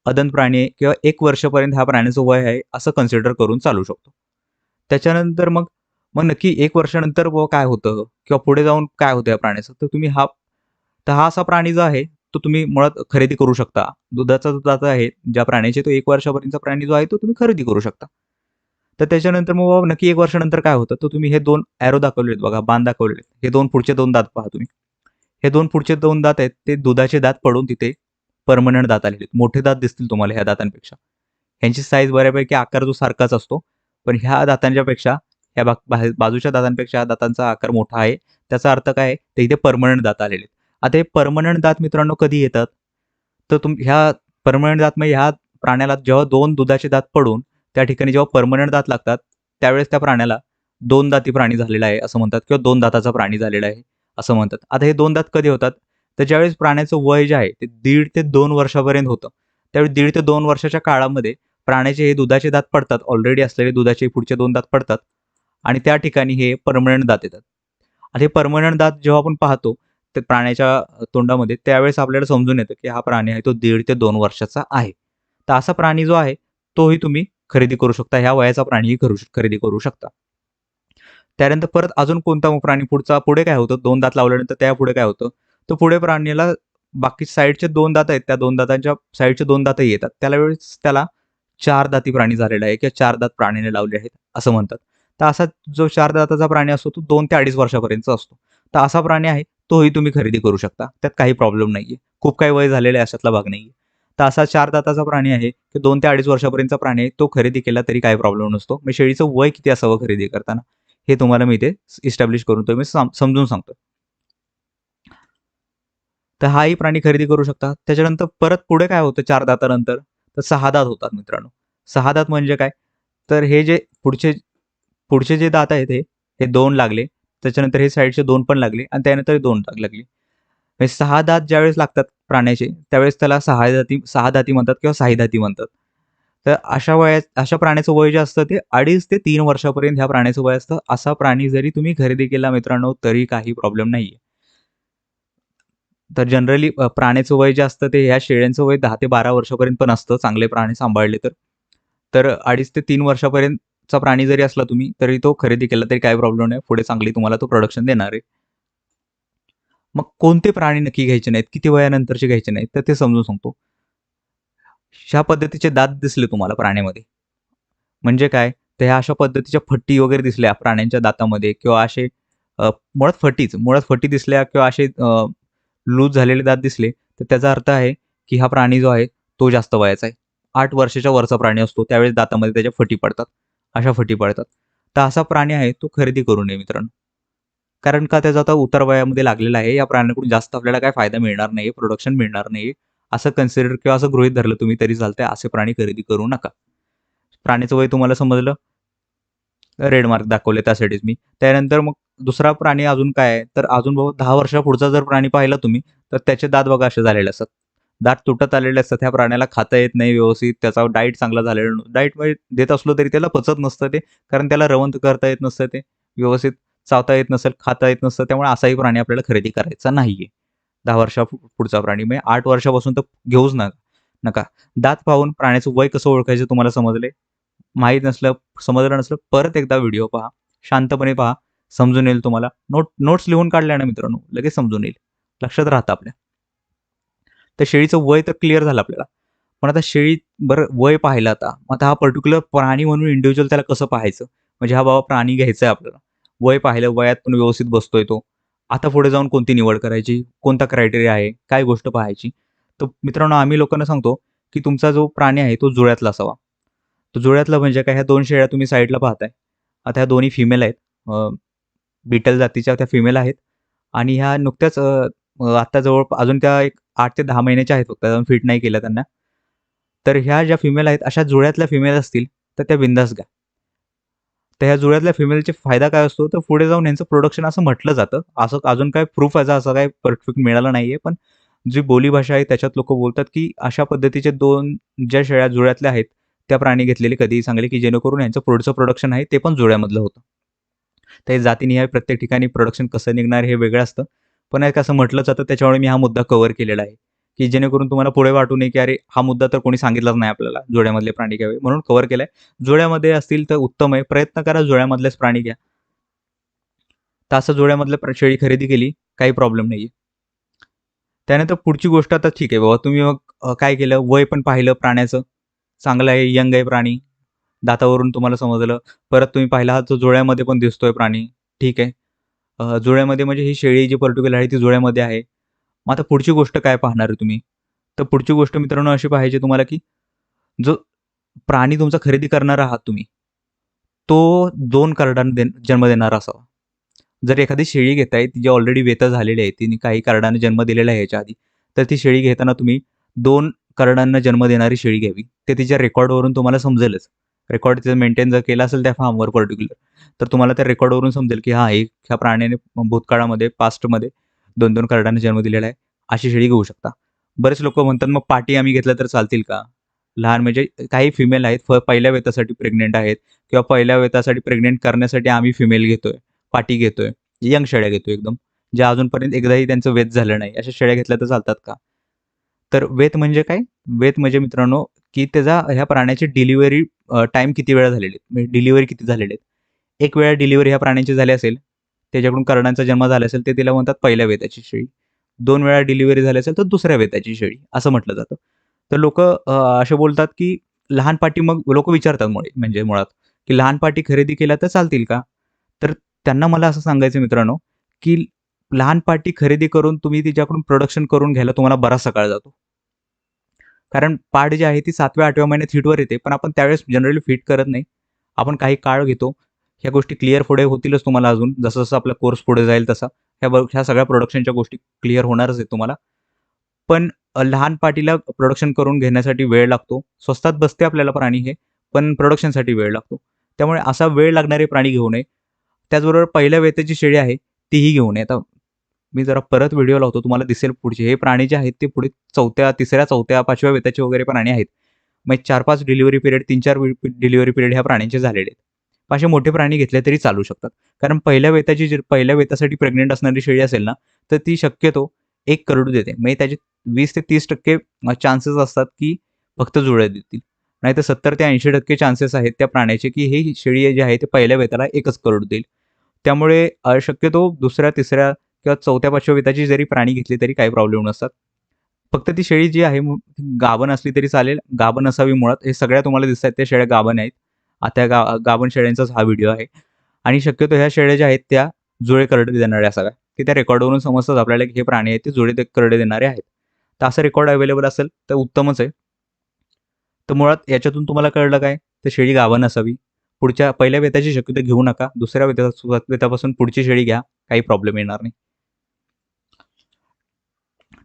अदंत प्राणी आहे किंवा 1 वर्षापर्यंत ह्या प्राण्याचं वय आहे, असं कन्सिडर करून चालू शकतो. त्याच्यानंतर मग मग नक्की 1 वर्षानंतर बुवा काय होतं किंवा पुढे जाऊन काय होतं या प्राण्याचं, तर हा असा प्राणी जो आहे, तो तुम्ही मुळात खरेदी करू शकता. दुधाचा जो दात आहे, ज्या प्राण्याचे, तो 1 वर्षापर्यंतचा प्राणी जो आहे, तो तुम्ही खरेदी करू शकता. तर त्याच्यानंतर मग बाबा नक्की 1 वर्षानंतर काय होतं, तर तुम्ही हे 2 एरो दाखवलेले आहेत बघा, बाण दाखवलेले आहेत. हे 2 पुढचे 2 दात पहा तुम्ही. हे 2 पुढचे 2 दात आहेत, ते दुधाचे दात पडून तिथे पर्मनंट दात आलेले आहेत. मोठे दात दिसतील तुम्हाला ह्या दातांपेक्षा. ह्यांची साईज बऱ्यापैकी आकार जो सारखाच असतो. पण ह्या दातांच्या पेक्षा ह्या बाजूच्या दातांपेक्षा दातांचा आकार मोठा आहे. त्याचा अर्थ काय आहे? तर इथे पर्मनंट दात आलेले आहेत. आता हे पर्मनंट दात मित्रांनो कधी येतात? तर ह्या पर्मनंट दात म्हणजे ह्या प्राण्याला जेव्हा 2 दुधाचे दात पडून त्या ठिकाणी जेव्हा पर्मनंट दात लागतात, त्यावेळेस त्या प्राण्याला 2 दाती प्राणी झालेला आहे असं म्हणतात किंवा 2 दाताचा प्राणी झालेला आहे असं म्हणतात. आता हे 2 दात कधी होतात? तर ज्यावेळेस प्राण्याचं वय जे आहे ते 1.5 ते 2 वर्षापर्यंत होतं. त्यावेळी 1.5 ते 2 वर्षाच्या काळामध्ये प्राण्याचे हे दुधाचे दात पडतात. ऑलरेडी असलेले दुधाचे पुढचे 2 दात पडतात आणि त्या ठिकाणी हे पर्मनंट दात येतात. आता हे पर्मनंट दात जेव्हा आपण पाहतो, ते प्राण्याच्या तोंडामध्ये, त्यावेळेस आपल्याला समजून येतं, की हा प्राणी आहे तो 1.5 ते 2 वर्षाचा आहे. तर असा प्राणी जो आहे, तोही तुम्ही खरेदी करू शकता. ह्या वयाचा प्राणीही खरेदी करू शकता. त्यानंतर परत अजून कोणता मग प्राणी पुढे काय होतं, 2 दात लावल्यानंतर त्यापुढे काय होतं, तर पुढे प्राण्याला बाकी साइडचे 2 दात आहेत, त्या 2 दातांच्या साइडचे 2 दातही येतात. त्याला 4 दाती प्राणी झालेला आहे किंवा 4 दात प्राण्याने लावले आहेत, असं म्हणतात. तर असा जो 4 दाताचा प्राणी असतो, तो 2 ते 2.5 वर्षापर्यंतचा असतो. तर असा प्राणी आहे, तोही तुम्ही खरेदी करू शकता. त्यात काही प्रॉब्लेम नाहीये. खूप काही वय झालेलं आहे अशातला भाग नाहीये. तर असा 4 दाताचा प्राणी आहे, की 2 ते 2.5 वर्षापर्यंतचा प्राणी आहे, तो खरेदी केला तरी काही प्रॉब्लेम नसतो. मग शेळीचं वय किती असावं खरेदी करताना, हे तुम्हाला मी इथे इस्टॅब्लिश करून मी समजून सांगतो. तर हाही प्राणी खरेदी करू शकता. त्याच्यानंतर परत पुढे काय होतं 4 दातानंतर, तर 6 दात होतात मित्रांनो. 6 दात म्हणजे काय? तर हे जे पुढचे पुढचे जे दात आहेत हे 2 लागले. त्याच्यानंतर हे साइडचे 2 पण लागले आणि त्यानंतर 2 दात लागले. म्हणजे 6 दात ज्यावेळेस लागतात प्राण्याचे, त्यावेळेस त्याला 6 दाती म्हणतात किंवा 6 दाती म्हणतात. तर अशा प्राण्याचं वय जे असतं ते 2.5 ते 3 वर्षापर्यंत ह्या प्राण्याचं वय असतं. असा प्राणी जरी तुम्ही खरेदी केला मित्रांनो, तरी काही प्रॉब्लेम नाहीये. तर जनरली प्राण्याचं वय जे असतं ते ह्या शेळ्यांचं वय 10 ते 12 वर्षापर्यंत पण असतं चांगले प्राणी सांभाळले तर. तर 2.5 ते 3 वर्षापर्यंतचा प्राणी जरी असला तुम्ही, तरी तो खरेदी केला तरी काही प्रॉब्लेम नाही. पुढे चांगली तुम्हाला तो प्रोडक्शन देणार आहे. मग कोणते प्राणी नक्की घ्यायचे नाहीत, किती वयानंतरचे घ्यायचे नाहीत, तर ते समजून सांगतो. ह्या पद्धतीचे दात दिसले तुम्हाला प्राण्यामध्ये, म्हणजे काय? तर ह्या अशा पद्धतीच्या फट्टी वगैरे दिसल्या प्राण्यांच्या दातामध्ये किंवा असे मुळात फटी दिसल्या किंवा असे लूज झालेले दात दिसले, तर त्याचा अर्थ आहे, की हा प्राणी जो आहे, तो जास्त वयाचा आहे. 8 वर्षाच्या वरचा प्राणी असतो, त्यावेळेस दातामध्ये त्याच्या फटी पडतात. अशा फटी पडतात. तर असा प्राणी आहे, तो खरेदी करू नये मित्रांनो. कारण का त्याचा आता उतार वयामध्ये लागलेला आहे. या प्राण्याकडून जास्त आपल्याला काही फायदा मिळणार नाही, प्रोडक्शन मिळणार नाही. असं कन्सिडर किंवा असं गृहीत धरलं तुम्ही तरी चालतंय. असे प्राणी खरेदी करू नका. प्राण्याचं वय तुम्हाला समजलं? रेड मार्क दाखवले त्यासाठीच मी. त्यानंतर मग दुसरा प्राणी अजून काय आहे, तर अजून बाबा 10 वर्षापुढचा जर प्राणी पाहिला तुम्ही, तर त्याचे दात बघा असे झालेले असतात. दात तुटत आलेले असतात. त्या प्राण्याला खाता येत नाही व्यवस्थित. त्याचा डाएट चांगला झालेला डाएट देत असलो तरी त्याला पचत नसतं ते, कारण त्याला रवंथ करता येत नसतं ते. व्यवस्थित चावता येत नसेल, खाता येत नसतं. त्यामुळे असाही प्राणी आपल्याला खरेदी करायचा नाहीये. 10 पुढचा प्राणी म्हणजे 8 वर्षापासून तर घेऊच नका. दात पाहून प्राण्याचं वय कसं ओळखायचं तुम्हाला समजले? माहीत नसलं, समजलं नसलं, परत एकदा व्हिडिओ पहा. शांतपणे पहा. समजून येईल तुम्हाला. नोट्स लिहून काढल्या ना मित्रांनो, लगेच समजून येईल. लक्षात राहतं आपल्या. तर शेळीचं वय तर क्लिअर झालं आपल्याला. पण आता शेळी बरं वय पाहिलं आता. मग आता हा पर्टिक्युलर प्राणी म्हणून इंडिव्हिज्युअल त्याला कसं पाहायचं? म्हणजे हा बाबा प्राणी घ्यायचा आहे आपल्याला. वय पाहिलं, वयात पण व्यवस्थित बसतोय तो. आता पुढे जाऊन कोणती निवड करायची? कोणता क्रायटेरिया आहे? काय गोष्ट पाहायची? तर मित्रांनो आम्ही लोकांना सांगतो, की तुमचा जो प्राणी आहे तो जुळ्यातला असावा. तर जुळ्यातलं म्हणजे काय? ह्या 2 शेळ्या तुम्ही साईडला पाहताय. आता ह्या दोन्ही फिमेल आहेत. बीटल जातीच्या त्या फिमेल आहेत आणि ह्या नुकत्याच आता जवळ अजून त्या एक 8 ते 10 महिन्याच्या आहेत फक्त अजून फिट नाही केल्या त्यांना. तर ह्या ज्या फिमेल आहेत अशा जुळ्यातल्या फिमेल असतील तर त्या बिंदास घ्या. तर ह्या जुळ्यातल्या फिमेलचा फायदा काय असतो तर पुढे जाऊन यांचं प्रोडक्शन असं म्हटलं जातं. असं अजून काही प्रूफ याचा असं काही परफेक्ट मिळाला नाहीये. पण जी बोलीभाषा आहे त्याच्यात लोकं बोलतात, की अशा पद्धतीचे 2 ज्या शेळ्या जुळ्यातल्या आहेत, त्या प्राणी घेतलेले कधीही चांगले, की जेणेकरून यांचं पुढचं प्रोडक्शन आहे ते पण जुळ्यामधलं होतं. ते जातीनिहाय प्रत्येक ठिकाणी प्रोडक्शन कसं निघणार हे वेगळं असतं. पण एक असं म्हटलं जातं त्याच्यामुळे मी हा मुद्दा कव्हर केलेला आहे, की जेणेकरून तुम्हाला पुढे वाटू नये, की अरे हा मुद्दा तर कोणी सांगितलाच नाही आपल्याला जोड्यामधले प्राणी घ्यावे म्हणून कव्हर केलाय. जुळ्यामध्ये असतील तर उत्तम आहे. प्रयत्न करा जुळ्यामधलेच प्राणी घ्या. तर असं जुळ्यामधलं शेळी खरेदी केली, काही प्रॉब्लेम नाहीये. त्यानंतर पुढची गोष्ट आता ठीक आहे बाबा तुम्ही मग काय केलं वय पण पाहिलं प्राण्याचं. चांगलं आहे, यंग आहे प्राणी. दातावरून तुम्हाला समजलं. परत तुम्ही पाहिला हा जो जुळ्यामध्ये पण दिसतोय प्राणी. ठीक आहे. जुळ्यामध्ये म्हणजे ही शेळी जी पर्टिक्युलर आहे ती जुळ्यामध्ये आहे. मग आता पुढची गोष्ट काय पाहणार आहे तुम्ही? तर पुढची गोष्ट मित्रांनो अशी पाहायची तुम्हाला, की जो प्राणी तुमचा खरेदी करणार आहात तुम्ही, तो 2 कार्डांना जन्म देणारा असावा. जर एखादी शेळी घेताय, ती जी ऑलरेडी वेतं झालेली आहे, तिने काही कार्डाने जन्म दिलेला आहे याच्या आधी, तर ती शेळी घेताना तुम्ही 2 कार्डांना जन्म देणारी शेळी घ्यावी. ते तिच्या रेकॉर्डवरून तुम्हाला समजेलच. रेकॉर्ड तिचं मेंटेन जर केला असेल त्या फार्मवर पर्टिक्युलर, तर तुम्हाला त्या रेकॉर्डवरून समजेल, की हां, ह्या प्राण्याने भूतकाळामध्ये, पास्टमध्ये 2-2 कार्डांना जन्म दिलेला आहे. अशी शेळी घेऊ शकता. बरेच लोकं म्हणतात, "मग पाटी आम्ही घेतल्या तर चालतील का?" लहान म्हणजे काही फिमेल आहेत, पहिल्या वेतासाठी प्रेग्नंट आहेत किंवा पहिल्या वेतासाठी प्रेग्नंट करण्यासाठी आम्ही फिमेल घेतोय. पाटी घेतोय, यंग शेळ्या घेतोय एकदम, ज्या अजूनपर्यंत एकदाही त्यांचं वेत झालं नाही. अशा शेळ्या घेतल्या तर चालतात का? तर वेत म्हणजे काय? वेत म्हणजे मित्रांनो, की त्याचा ह्या प्राण्याची डिलिव्हरी टाईम किती वेळा झालेले आहेत, म्हणजे डिलिव्हरी किती झालेले आहेत. एक वेळा डिलिव्हरी ह्या प्राण्याची झाली असेल, त्याच्याकडून करडांचा जन्म झाला असेल, ते तिला म्हणतात पहिल्या वेताची शेळी. 2 वेळा डिलिव्हरी झाली असेल, तर दुसऱ्या वेताची शेळी असं म्हटलं जातं. तर लोकं असे बोलतात, की लहान पाटी मग लोकं विचारतात म्हणजे मुळात, की लहान पाटी खरेदी केल्या तर चालतील का? तर त्यांना मला असं सांगायचं मित्रांनो, की लहान पाटी खरेदी करून तुम्ही तिच्याकडून प्रोडक्शन करून घ्यायला तुम्हाला बराचसा काळ जातो. कारण पाट जी आहे ती 7व्या-8व्या महिन्यात हिटवर येते, पण आपण त्यावेळेस जनरली फिट करत नाही. आपण काही काळ घेतो. ह्या गोष्टी क्लिअर पुढे होतीलच तुम्हाला अजून. जसं-जसं आपला कोर्स पुढे जाईल तसा. ह्या सगळ्या प्रोडक्शनच्या गोष्टी क्लिअर होणारच आहेत तुम्हाला. पण लहान पाटीला प्रोडक्शन करून घेण्यासाठी वेळ लागतो. स्वस्तात बसते आपल्याला प्राणी हे, पण प्रोडक्शनसाठी वेळ लागतो. त्यामुळे असा वेळ लागणारे प्राणी घेऊ नये. त्याचबरोबर पहिल्या वेतेची शेळी आहे, तीही घेऊ नये. आता मी जरा परत व्हिडिओ लावतो तुम्हाला दिसेल पुढचे. हे प्राणी जे आहेत ते पुढे 3ऱ्या, 4थ्या, 5व्या वेताचे वगैरे प्राणी आहेत. मग 4-5 डिलिव्हरी पिरियड, 3-4 डिलिव्हरी पिरियड ह्या प्राण्यांचे झालेले आहेत. असे मोठे प्राणी घेतले तरी चालू शकतात. कारण पहिल्या वेतासाठी प्रेग्नंट असणारी शेळी असेल ना, तर ती शक्यतो 1 करडू देते. म्हणजे त्याचे 20 ते 30% चान्सेस असतात, की फक्त जुळ्या देतील. नाहीतर 70 ते 80% चान्सेस आहेत त्या प्राण्याचे, की ही शेळी जी आहे ते पहिल्या वेताला 1च करडू देईल. त्यामुळे शक्यतो दुसऱ्या, तिसऱ्या किंवा 4थ्या, 5व्या वेताची जरी प्राणी घेतली तरी काही प्रॉब्लेम नसतात. फक्त ती शेळी जी आहे गाभण असली तरी चालेल, गाभण असावी मुळात. हे सगळ्या तुम्हाला दिसतायत त्या शेळ्या गाभण आहेत. त्या गाभण शेळ्यांचाच हा व्हिडिओ आहे आणि शक्यतो ह्या शेळ्या ज्या आहेत त्या जुळे करडे देणाऱ्या असाव्या, की त्या रेकॉर्डवरून समजतात आपल्याला की हे प्राणी आहेत ते जुळे करडे देणारे आहेत. तर असं रेकॉर्ड अवेलेबल असेल तर उत्तमच आहे. तर मुळात याच्यातून तुम्हाला कळलं काय? तर शेळी गाभण असावी. पुढच्या पहिल्या वेताची शक्यतो घेऊ नका. दुसऱ्या वेतापासून पुढची शेळी घ्या. काही प्रॉब्लेम येणार नाही.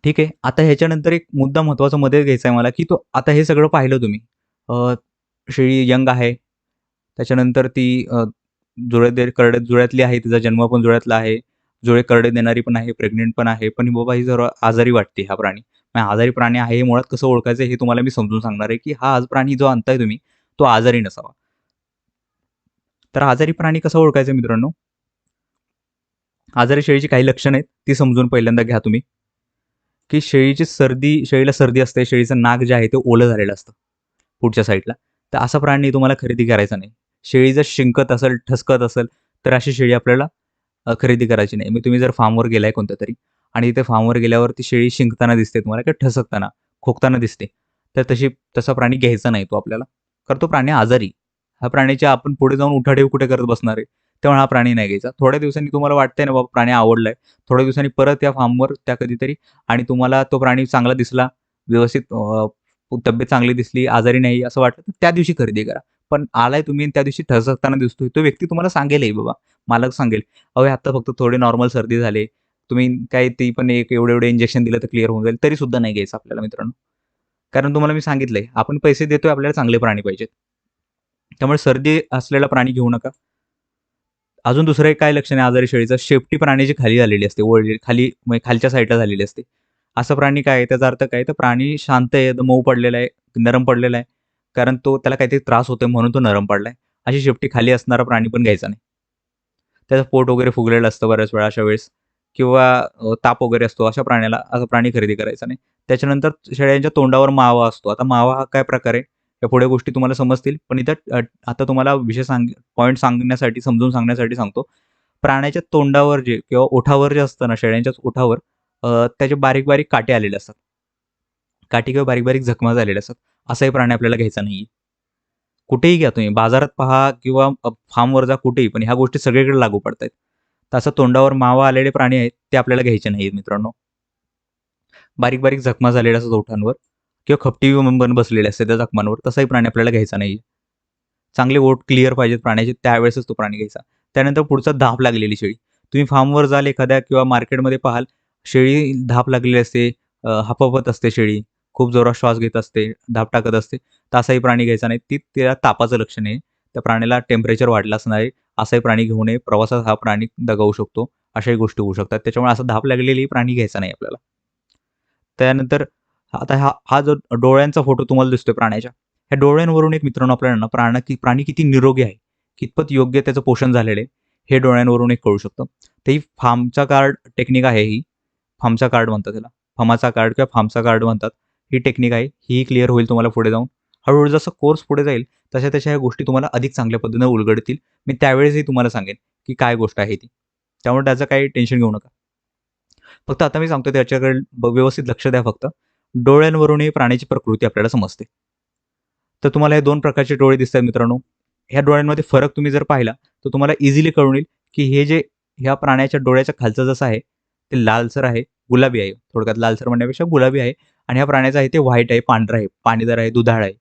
ठीक आहे. आता ह्याच्यानंतर एक मुद्दा महत्त्वाचा मध्ये घ्यायचा आहे मला, की तो आता हे सगळं पाहिलं तुम्ही. अ, शेळी यंग आहे. त्याच्यानंतर ती करडे जुळ्यातली आहे. तिचा जन्म पण जुळ्यातला आहे. जुळे करडे देणारी पण आहे, प्रेग्नंट पण आहे. पण बाबा ही जरा आजारी वाटते हा प्राणी. मग आजारी प्राणी आहे हे मुळात कसं ओळखायचं हे तुम्हाला मी समजून सांगणार आहे, की हा प्राणी जो आणताय तुम्ही, तो आजारी नसावा. तर आजारी प्राणी कसा ओळखायचा मित्रांनो? आजारी शेळीची काही लक्षणं आहेत, ती समजून पहिल्यांदा घ्या तुम्ही. की शेळीला सर्दी असते, शेळीचं नाक जे आहे ते ओलं झालेलं असतं पुढच्या साईडला. तर असा प्राणी तुम्हाला खरेदी करायचा नाही. शेळी जर शिंकत असेल, ठसकत असेल, तर अशी शेळी आपल्याला खरेदी करायची नाही. मग तुम्ही जर फार्मवर गेलाय कोणत्यातरी आणि तिथे फार्मवर गेल्यावर ती शेळी शिंकताना दिसते तुम्हाला किंवा ठसकताना, खोकताना दिसते, तर तसा प्राणी घ्यायचा नाही तो आपल्याला. कारण तो प्राणी आजारी. ह्या प्राण्याची आपण पुढे जाऊन उठाठेव कुठे करत बसणार आहे? तेव्हा हा प्राणी नाही घ्यायचा. थोड्या दिवसांनी तुम्हाला वाटतंय ना बाबा प्राणी आवडलाय, थोड्या दिवसांनी परत या फार्मवर त्या कधीतरी आणि तुम्हाला तो प्राणी चांगला दिसला, व्यवस्थित तब्येत चांगली दिसली, आजारी नाही असं वाटलं, तर त्या दिवशी खरेदी करा. पण आलाय तुम्ही आणि त्या दिवशी ठसकताना दिसतोय, तो व्यक्ती तुम्हाला सांगेलही बाबा, मालक सांगेल, "अहो, आता फक्त थोडे नॉर्मल सर्दी झाली. तुम्ही काय ती पण एक एवढे-एवढे इंजेक्शन दिलं तर क्लिअर होऊन जाईल." तरी सुद्धा नाही घ्यायचं आपल्याला मित्रांनो. कारण तुम्हाला मी सांगितलंय, आपण पैसे देतोय, आपल्याला चांगले प्राणी पाहिजेत. त्यामुळे सर्दी असलेला प्राणी घेऊ नका. अजून दुसरं एक काय लक्षण आहे आजारी शेळीचं, शेपटी प्राण्याची खाली झालेली असते, वळली खाली म्हणजे खालच्या साईडला झालेली असते. असा प्राणी काय आहे, त्याचा अर्थ काय? तर प्राणी शांत आहे, मऊ पडलेला आहे, नरम पडलेला आहे. कारण त्याला काहीतरी त्रास होतोय म्हणून तो नरम पडलाय. अशी शेपटी खाली असणारा प्राणी पण घ्यायचा नाही. त्याचं पोट वगैरे फुगलेलं असतं बऱ्याच वेळा अशा वेळेस किंवा ताप वगैरे असतो. असा प्राणी खरेदी करायचा नाही. त्याच्यानंतर शेळ्यांच्या तोंडावर मावा असतो. आता मावा हा काय प्रकार आहे? या पुढे गोष्टी तुम्हाला समजतील. पण इथं आता तुम्हाला पॉइंट सांगण्यासाठी, समजून सांगण्यासाठी सांगतो. प्राण्याच्या तोंडावर जे किंवा ओठावर जे असतं ना, शेळ्यांच्याच ओठावर त्याचे बारीक-बारीक काटे आलेले असतात. काठी किंवा बारीक-बारीक जखमा झालेल्या असतात. असाही प्राणी आपल्याला घ्यायचा नाहीये. कुठेही घ्या तुम्ही, बाजारात पहा किंवा फार्मवर जा कुठेही, पण ह्या गोष्टी सगळीकडे लागू पडतायत. तर असं तोंडावर मावा आलेले प्राणी आहेत, ते आपल्याला घ्यायचे नाहीत मित्रांनो. बारीक-बारीक जखमा झालेल्या असतात ओठांवर किंवा खपटी बन बसलेले असते त्या जखमांवर, तसाही प्राणी आपल्याला घ्यायचा नाहीये. चांगले ओठ क्लिअर पाहिजेत प्राण्याचे, त्यावेळेसच तो प्राणी घ्यायचा. त्यानंतर पुढचा धाप लागलेली शेळी. तुम्ही फार्मवर जाल एखाद्या किंवा मार्केटमध्ये पाहाल, शेळी धाप लागलेली असते, हफवत असते शेळी, खूप जोरात श्वास घेत असते, धाप टाकत असते. तर असाही प्राणी घ्यायचा नाही. त्या तापाचं लक्षण आहे. त्या प्राण्याला टेम्परेचर वाढलं असणार आहे. असाही प्राणी घेऊ नये. प्रवासात हा प्राणी दगावू शकतो. अशाही गोष्टी होऊ शकतात. त्याच्यामुळे असा धाप लागलेली प्राणी घ्यायचा नाही आपल्याला. त्यानंतर आता हा हा जो डोळ्यांचा फोटो तुम्हाला दिसतोय प्राण्याच्या, ह्या डोळ्यांवरून एक मित्रांनो आपल्याला ना प्राणी किती निरोगी आहे, कितपत योग्य त्याचं पोषण झालेलं आहे, हे डोळ्यांवरून एक कळू शकतं. तर ही फार्मचा कार्ड टेक्निक आहे ही. फार्मचा कार्ड म्हणतात त्याला. फमाचा कार्ड किंवा फार्मचा कार्ड म्हणतात. ही टेक्निक आहे. ही क्लिअर होईल तुम्हाला पुढे जाऊन. हळू जसा कोर्स पुढे जाईल, तशा-तशा ह्या गोष्टी तुम्हाला अधिक चांगल्या पद्धतीने उलगडतील. मी त्यावेळेसही तुम्हाला सांगेन, की काय गोष्ट आहे ती. त्यामुळे त्याचं काही टेन्शन घेऊ नका. फक्त आता मी सांगतोय त्याच्याकडे व्यवस्थित लक्ष द्या फक्त. डोळ्यांवरूनही प्राण्याची प्रकृती आपल्याला समजते. तर तुम्हाला हे 2 प्रकारचे डोळे दिसतात मित्रांनो. ह्या डोळ्यांमध्ये फरक तुम्ही जर पाहिला, तर तुम्हाला इझिली कळून येईल, की ह्या प्राण्याच्या डोळ्याच्या खालचं जसं आहे, ते लालसर आहे, गुलाबी आहे. थोडक्यात लालसर म्हणण्यापेक्षा गुलाबी आहे आणि ह्या प्राण्याचं आहे ते व्हाईट आहे, पांढरा आहे, पाणीदार आहे, दुधाळ आहे.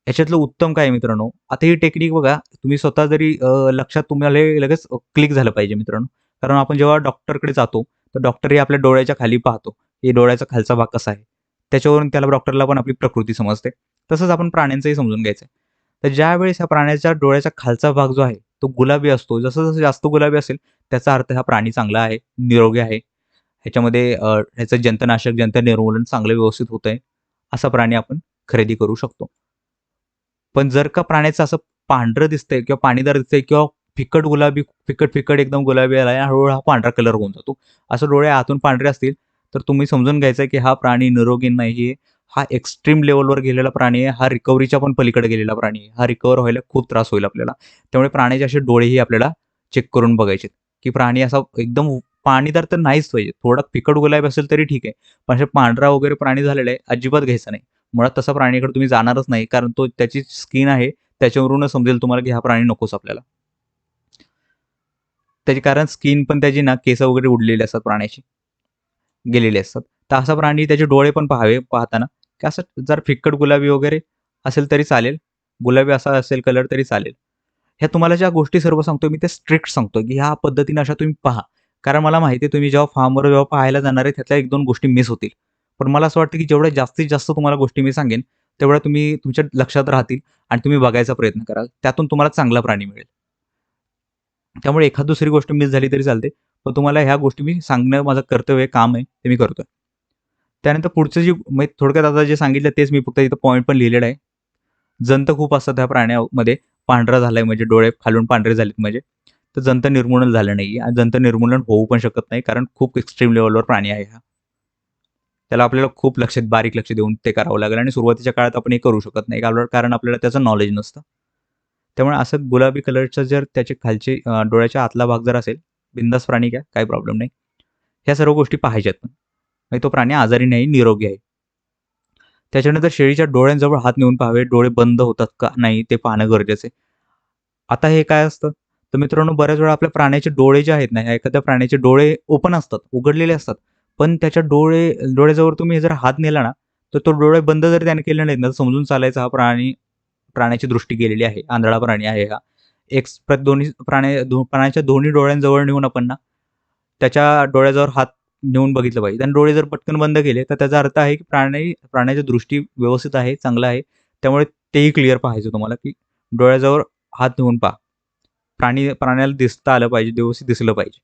ह्याच्यातलं उत्तम काय आहे मित्रांनो, आता ही टेक्निक बघा, तुम्ही स्वतः जरी लक्षात तुम्हाला हे लगेच क्लिक झालं पाहिजे मित्रांनो. कारण आपण जेव्हा डॉक्टरकडे जातो, तर डॉक्टरही आपल्या डोळ्याच्या खाली पाहतो, की डोळ्याचा खालचा भाग कसा आहे. त्याच्यावरून डॉक्टरला पण आपली प्रकृती समजते. तसंच आपण प्राण्यांचंही समजून घ्यायचं तर ज्यावेळेस ह्या प्राण्याच्या डोळ्याच्या खालचा भाग जो आहे, तो गुलाबी असतो. जसं-जसं जास्त गुलाबी असेल, त्याचा अर्थ हा प्राणी चांगला आहे, निरोगी आहे. ह्याच्यामध्ये ह्याचं जंतनाशक, जंत निर्मूलन चांगलं व्यवस्थित होतंय. असा प्राणी आपण खरेदी करू शकतो. पण जर का प्राण्याचं असं पांढरं दिसतंय किंवा पाणीदार दिसतंय किंवा फिकट गुलाबी, फिकट-फिकट एकदम गुलाबी आलाय, हळू-हळू हा पांढरा कलर होऊन जातो. असं डोळे आतून पांढरे असतील, तर तुम्ही समजून घ्यायचं की हा प्राणी निरोगी नाही आहे. हा एक्स्ट्रीम लेव्हलवर गेलेला प्राणी आहे. हा रिकव्हरीच्या पण पलीकडे गेलेला प्राणी आहे. हा रिकव्हर व्हायला खूप त्रास होईल आपल्याला. त्यामुळे प्राण्याचे असे डोळेही आपल्याला चेक करून बघायचे, की प्राणी असा एकदम पाणीदार तर नाहीच पाहिजे. थोडा फिकट गुलाबी असेल तरी ठीक आहे. पण असे पांढरा वगैरे प्राणी झालेला आहे, अजिबात घ्यायचा नाही. मुळात तसा प्राणीकडे तुम्ही जाणारच नाही, कारण तो त्याची स्किन आहे, त्याच्यावरूनच समजेल तुम्हाला की हा प्राणी नकोच आपल्याला. त्याची कारण स्किन पण त्याची ना केस वगैरे उडलेली असतात प्राण्याची, गेलेले असतात. तर असा प्राणी त्याचे डोळे पण पाहावे पाहताना, की असं जर फिक्कट गुलाबी वगैरे असेल तरी चालेल. गुलाबी असा असेल कलर तरी चालेल. ह्या तुम्हाला ज्या गोष्टी सर्व सांगतोय मी, ते स्ट्रिक्ट सांगतोय, की ह्या पद्धतीने अशा तुम्ही पहा. कारण मला माहिती आहे तुम्ही जेव्हा फार्मवर जेव्हा पाहायला जाणार आहे त्यातल्या 1-2 गोष्टी मिस होतील. पण मला असं वाटतं, की जेवढ्या जास्तीत जास्त तुम्हाला गोष्टी मी सांगेन, तेवढ्या तुम्ही तुमच्या लक्षात राहतील आणि तुम्ही बघायचा प्रयत्न कराल. त्यातून तुम्हाला चांगला प्राणी मिळेल. त्यामुळे एखाद दुसरी गोष्ट मिस झाली तरी चालते. पण तुम्हाला ह्या गोष्टी मी सांगणं माझं कर्तव्य आहे, काम आहे, ते मी करतोय. त्यानंतर पुढचं जी म्हणजे थोडक्यात आता जे सांगितलं तेच मी फक्त इथं पॉइंट पण लिहिलेला आहे. जंत खूप असतात त्या प्राण्यामध्ये. पांढरा झालाय म्हणजे डोळे खालून पांढरे झालेत म्हणजे. तर जंत निर्मूलन झालं नाहीये आणि जंत निर्मूलन होऊ पण शकत नाही कारण खूप एक्स्ट्रीम लेव्हलवर प्राणी आहे हा. त्याला आपल्याला खूप बारीक लक्ष देऊन ते करावं लागेल आणि सुरुवातीच्या काळात आपण हे करू शकत नाही कारण आपल्याला त्याचं नॉलेज नसतं. त्यामुळे असं गुलाबी कलरचं जर त्याचे खालचे डोळ्याच्या आतला भाग जर असेल, बिनधास्त प्राणी घ्या, काही प्रॉब्लेम नाही. ह्या सर्व गोष्टी पाहायच्यात पण. म्हणजे तो प्राणी आजारी नाही, निरोगी आहे. त्याच्यानंतर शेळीच्या डोळ्यांजवळ हात नेऊन पाहावे, डोळे बंद होतात का नाही ते पाहणं गरजेचं आहे. आता हे काय असतं, तर मित्रांनो बऱ्याच वेळा आपल्या प्राण्याचे डोळे जे आहेत ना, एखाद्या प्राण्याचे डोळे ओपन असतात, उघडलेले असतात. पण त्याच्या डोळ्याजवळ तुम्ही जर हात नेला ना, तर तो डोळे बंद जर त्याने केले नाहीत ना, तर समजून चालायचा हा प्राण्याची दृष्टी गेलेली आहे. आंधळा प्राणी आहे हा. दोन्ही प्राण्याच्या दोन्ही डोळ्यांजवळ नेऊन आपण ना, त्याच्या डोळ्याजवळ हात नेऊन बघितलं पाहिजे आणि डोळे जर पटकन बंद केले, तर त्याचा अर्थ आहे की प्राण्याची दृष्टी व्यवस्थित आहे, चांगलं आहे. त्यामुळे तेही क्लिअर पाहायचं तुम्हाला, की डोळ्याजवळ हात नेऊन पहा. प्राण्याला दिसता आलं पाहिजे, व्यवस्थित दिसलं पाहिजे.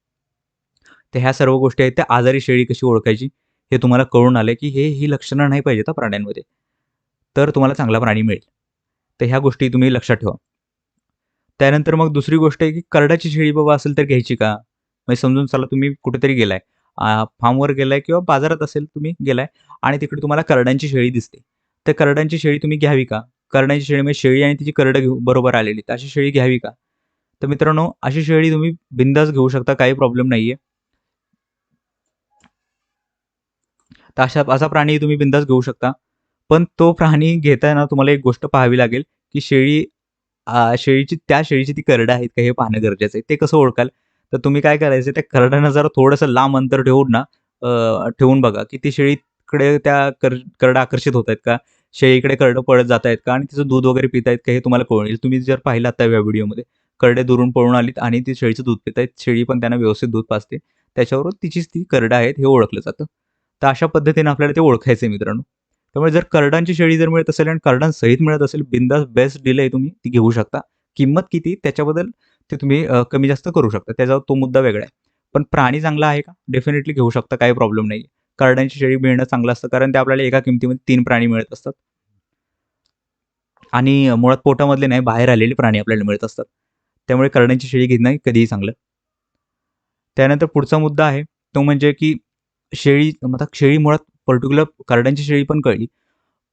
तर ह्या सर्व गोष्टी आहेत, त्या आजारी शेळी कशी ओळखायची, हे तुम्हाला कळून आलं, की ही लक्षणं नाही पाहिजेत हां प्राण्यांमध्ये. तर तुम्हाला चांगला प्राणी मिळेल. तर ह्या गोष्टी तुम्ही लक्षात ठेवा. त्यानंतर मग दुसरी गोष्ट आहे, की करडाची शेळी बाबा असेल तर घ्यायची का? म्हणजे समजून चला तुम्ही कुठेतरी गेलाय, फार्मवर गेलाय किंवा बाजारात असेल तुम्ही गेलाय आणि तिकडे तुम्हाला करड्यांची शेळी दिसते. तर करड्यांची शेळी तुम्ही घ्यावी का? करड्यांची शेळी म्हणजे शेळी आणि तिची करडं बरोबर आलेली, तर अशी शेळी घ्यावी का? तर मित्रांनो, अशी शेळी तुम्ही बिनधास्त घेऊ शकता, काही प्रॉब्लेम नाहीये. तर असा प्राणी तुम्ही बिनधास्त घेऊ शकता. पण तो प्राणी घेताना तुम्हाला एक गोष्ट पाहावी लागेल, की त्या शेळीची ती करडं आहेत का हे पाहणं गरजेचं आहे. ते कसं ओळखाल? तर तुम्ही काय करायचं त्या करड्यांना जरा थोडंसं लांब अंतर ठेवून ना ठेवून बघा, की ती शेळीकडे त्या करडं आकर्षित होत आहेत का? शेळीकडे करडं पळत जात आहेत का? आणि तिचं दूध वगैरे पित आहेत का? हे तुम्हाला कळून येईल. तुम्ही जर पाहिलं आता या व्हिडिओमध्ये करडे दुरून पळून आलीत आणि ती शेळीचं दूध पित आहेत. शेळी पण त्यांना व्यवस्थित दूध पाजते. त्याच्यावरून तिचीच ती करडं आहेत हे ओळखलं जातं. तर अशा पद्धतीने आपल्याला ते ओळखायचं आहे मित्रांनो. त्यामुळे जर करडांची शेळी जर मिळत असेल आणि करडांसहित मिळत असेल, बिनधास्त बेस्ट डील आहे तुम्ही ती घेऊ शकता. किंमत किती त्याच्याबद्दल ते तुम्ही कमी जास्त करू शकता. त्याचा तो मुद्दा वेगळा आहे. पण प्राणी चांगला आहे का? डेफिनेटली घेऊ शकता, काही प्रॉब्लेम नाही. करड्यांची शेळी मिळणं चांगलं असतं कारण ते आपल्याला एका किमतीमध्ये 3 प्राणी मिळत असतात आणि मुळात पोटामधले नाही, बाहेर आलेले प्राणी आपल्याला मिळत असतात. त्यामुळे करड्यांची शेळी घेणं कधीही चांगलं. त्यानंतर पुढचा मुद्दा आहे, तो म्हणजे की आता शेळी मुळात पर्टिक्युलर करड्यांची शेळी पण कळली.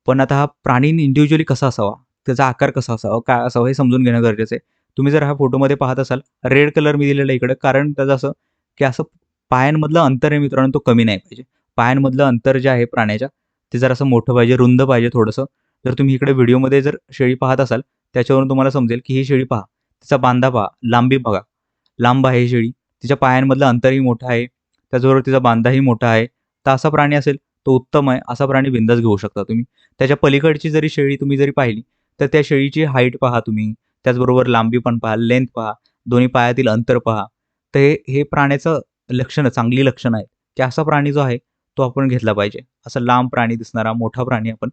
पण आता हा प्राणी इंडिव्हिज्युअली कसा असावा? त्याचा आकार कसा असावा? काय असावं? हे समजून घेणं गरजेचं आहे. तुम्ही जर हा फोटोमध्ये पाहत असाल, रेड कलर मी दिलेला आहे इकडं कारण त्याचं असं, की असं पायांमधलं अंतर आहे मित्रांनो तो कमी नाही पाहिजे. पायांमधलं अंतर जे आहे प्राण्याच्या, ते जरासं मोठं पाहिजे, रुंद पाहिजे थोडंसं. जर तुम्ही इकडे व्हिडिओमध्ये जर शेळी पाहत असाल, त्याच्यावरून तुम्हाला समजेल, की ही शेळी पहा. तिचा बांधा पहा, लांबी बघा. लांब आहे ही शेळी. तिच्या पायांमधलं अंतरही मोठं आहे. त्याचबरोबर तिचा बांधाही मोठा आहे. तर असा प्राणी असेल, तो उत्तम आहे. असा प्राणी बिनधास्त घेऊ शकता तुम्ही. त्याच्या पलीकडची शेळी तुम्ही जरी पाहिली, तर त्या शेळीची हाईट पहा तुम्ही. त्याचबरोबर लांबी पण पहा, लेंथ पहा, दोन्ही पायातील अंतर पहा. तर हे प्राण्याचं चांगली लक्षणं आहेत, की असा प्राणी जो आहे, तो आपण घेतला पाहिजे. असा लांब प्राणी दिसणारा मोठा प्राणी आपण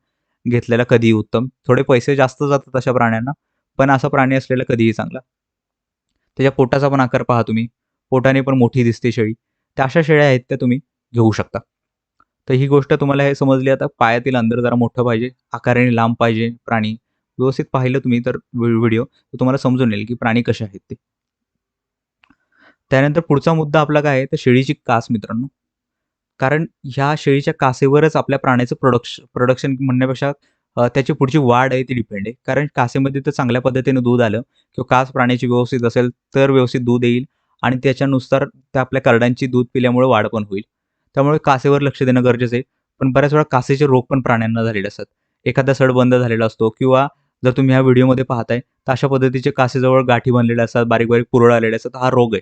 घेतलेला कधीही उत्तम. थोडे पैसे जास्त जातात अशा प्राण्यांना, पण असा प्राणी असलेला कधीही चांगला. त्याच्या पोटाचा पण आकार पहा तुम्ही. पोटाने पण मोठी दिसते शेळी. त्या अशा शेळ्या आहेत त्या तुम्ही घेऊ शकता. तर ही गोष्ट तुम्हाला हे समजली आता पायातील अंतर जरा मोठं पाहिजे, आकाराने लांब पाहिजे प्राणी. व्यवस्थित पाहिलं तुम्ही तर व्हिडिओ तर तुम्हाला समजून येईल की प्राणी कसे आहेत ते. त्यानंतर पुढचा मुद्दा आपला काय आहे तर शेळीची कास मित्रांनो. कारण ह्या शेळीच्या कासेवरच आपल्या प्राण्याचं प्रोडक्शन म्हणण्यापेक्षा त्याची पुढची वाढ आहे ती डिपेंड आहे. कारण कासेमध्ये तर चांगल्या पद्धतीने दूध आलं किंवा कास प्राण्याची व्यवस्थित असेल तर व्यवस्थित दूध येईल आणि त्याच्यानुसार त्या आपल्या करडांची दूध पिल्यामुळे वाढ पण होईल. त्यामुळे कासेवर लक्ष देणं गरजेचं आहे. पण बऱ्याच वेळा कासेचे रोग पण प्राण्यांना झालेले असतात. एखादा सड बंद झालेला असतो किंवा जर तुम्ही ह्या व्हिडिओमध्ये पाहताय तर अशा पद्धतीचे कासेजवळ गाठी बनलेल्या असतात, बारीक-बारीक पुरळ आलेले असतात. हा रोग आहे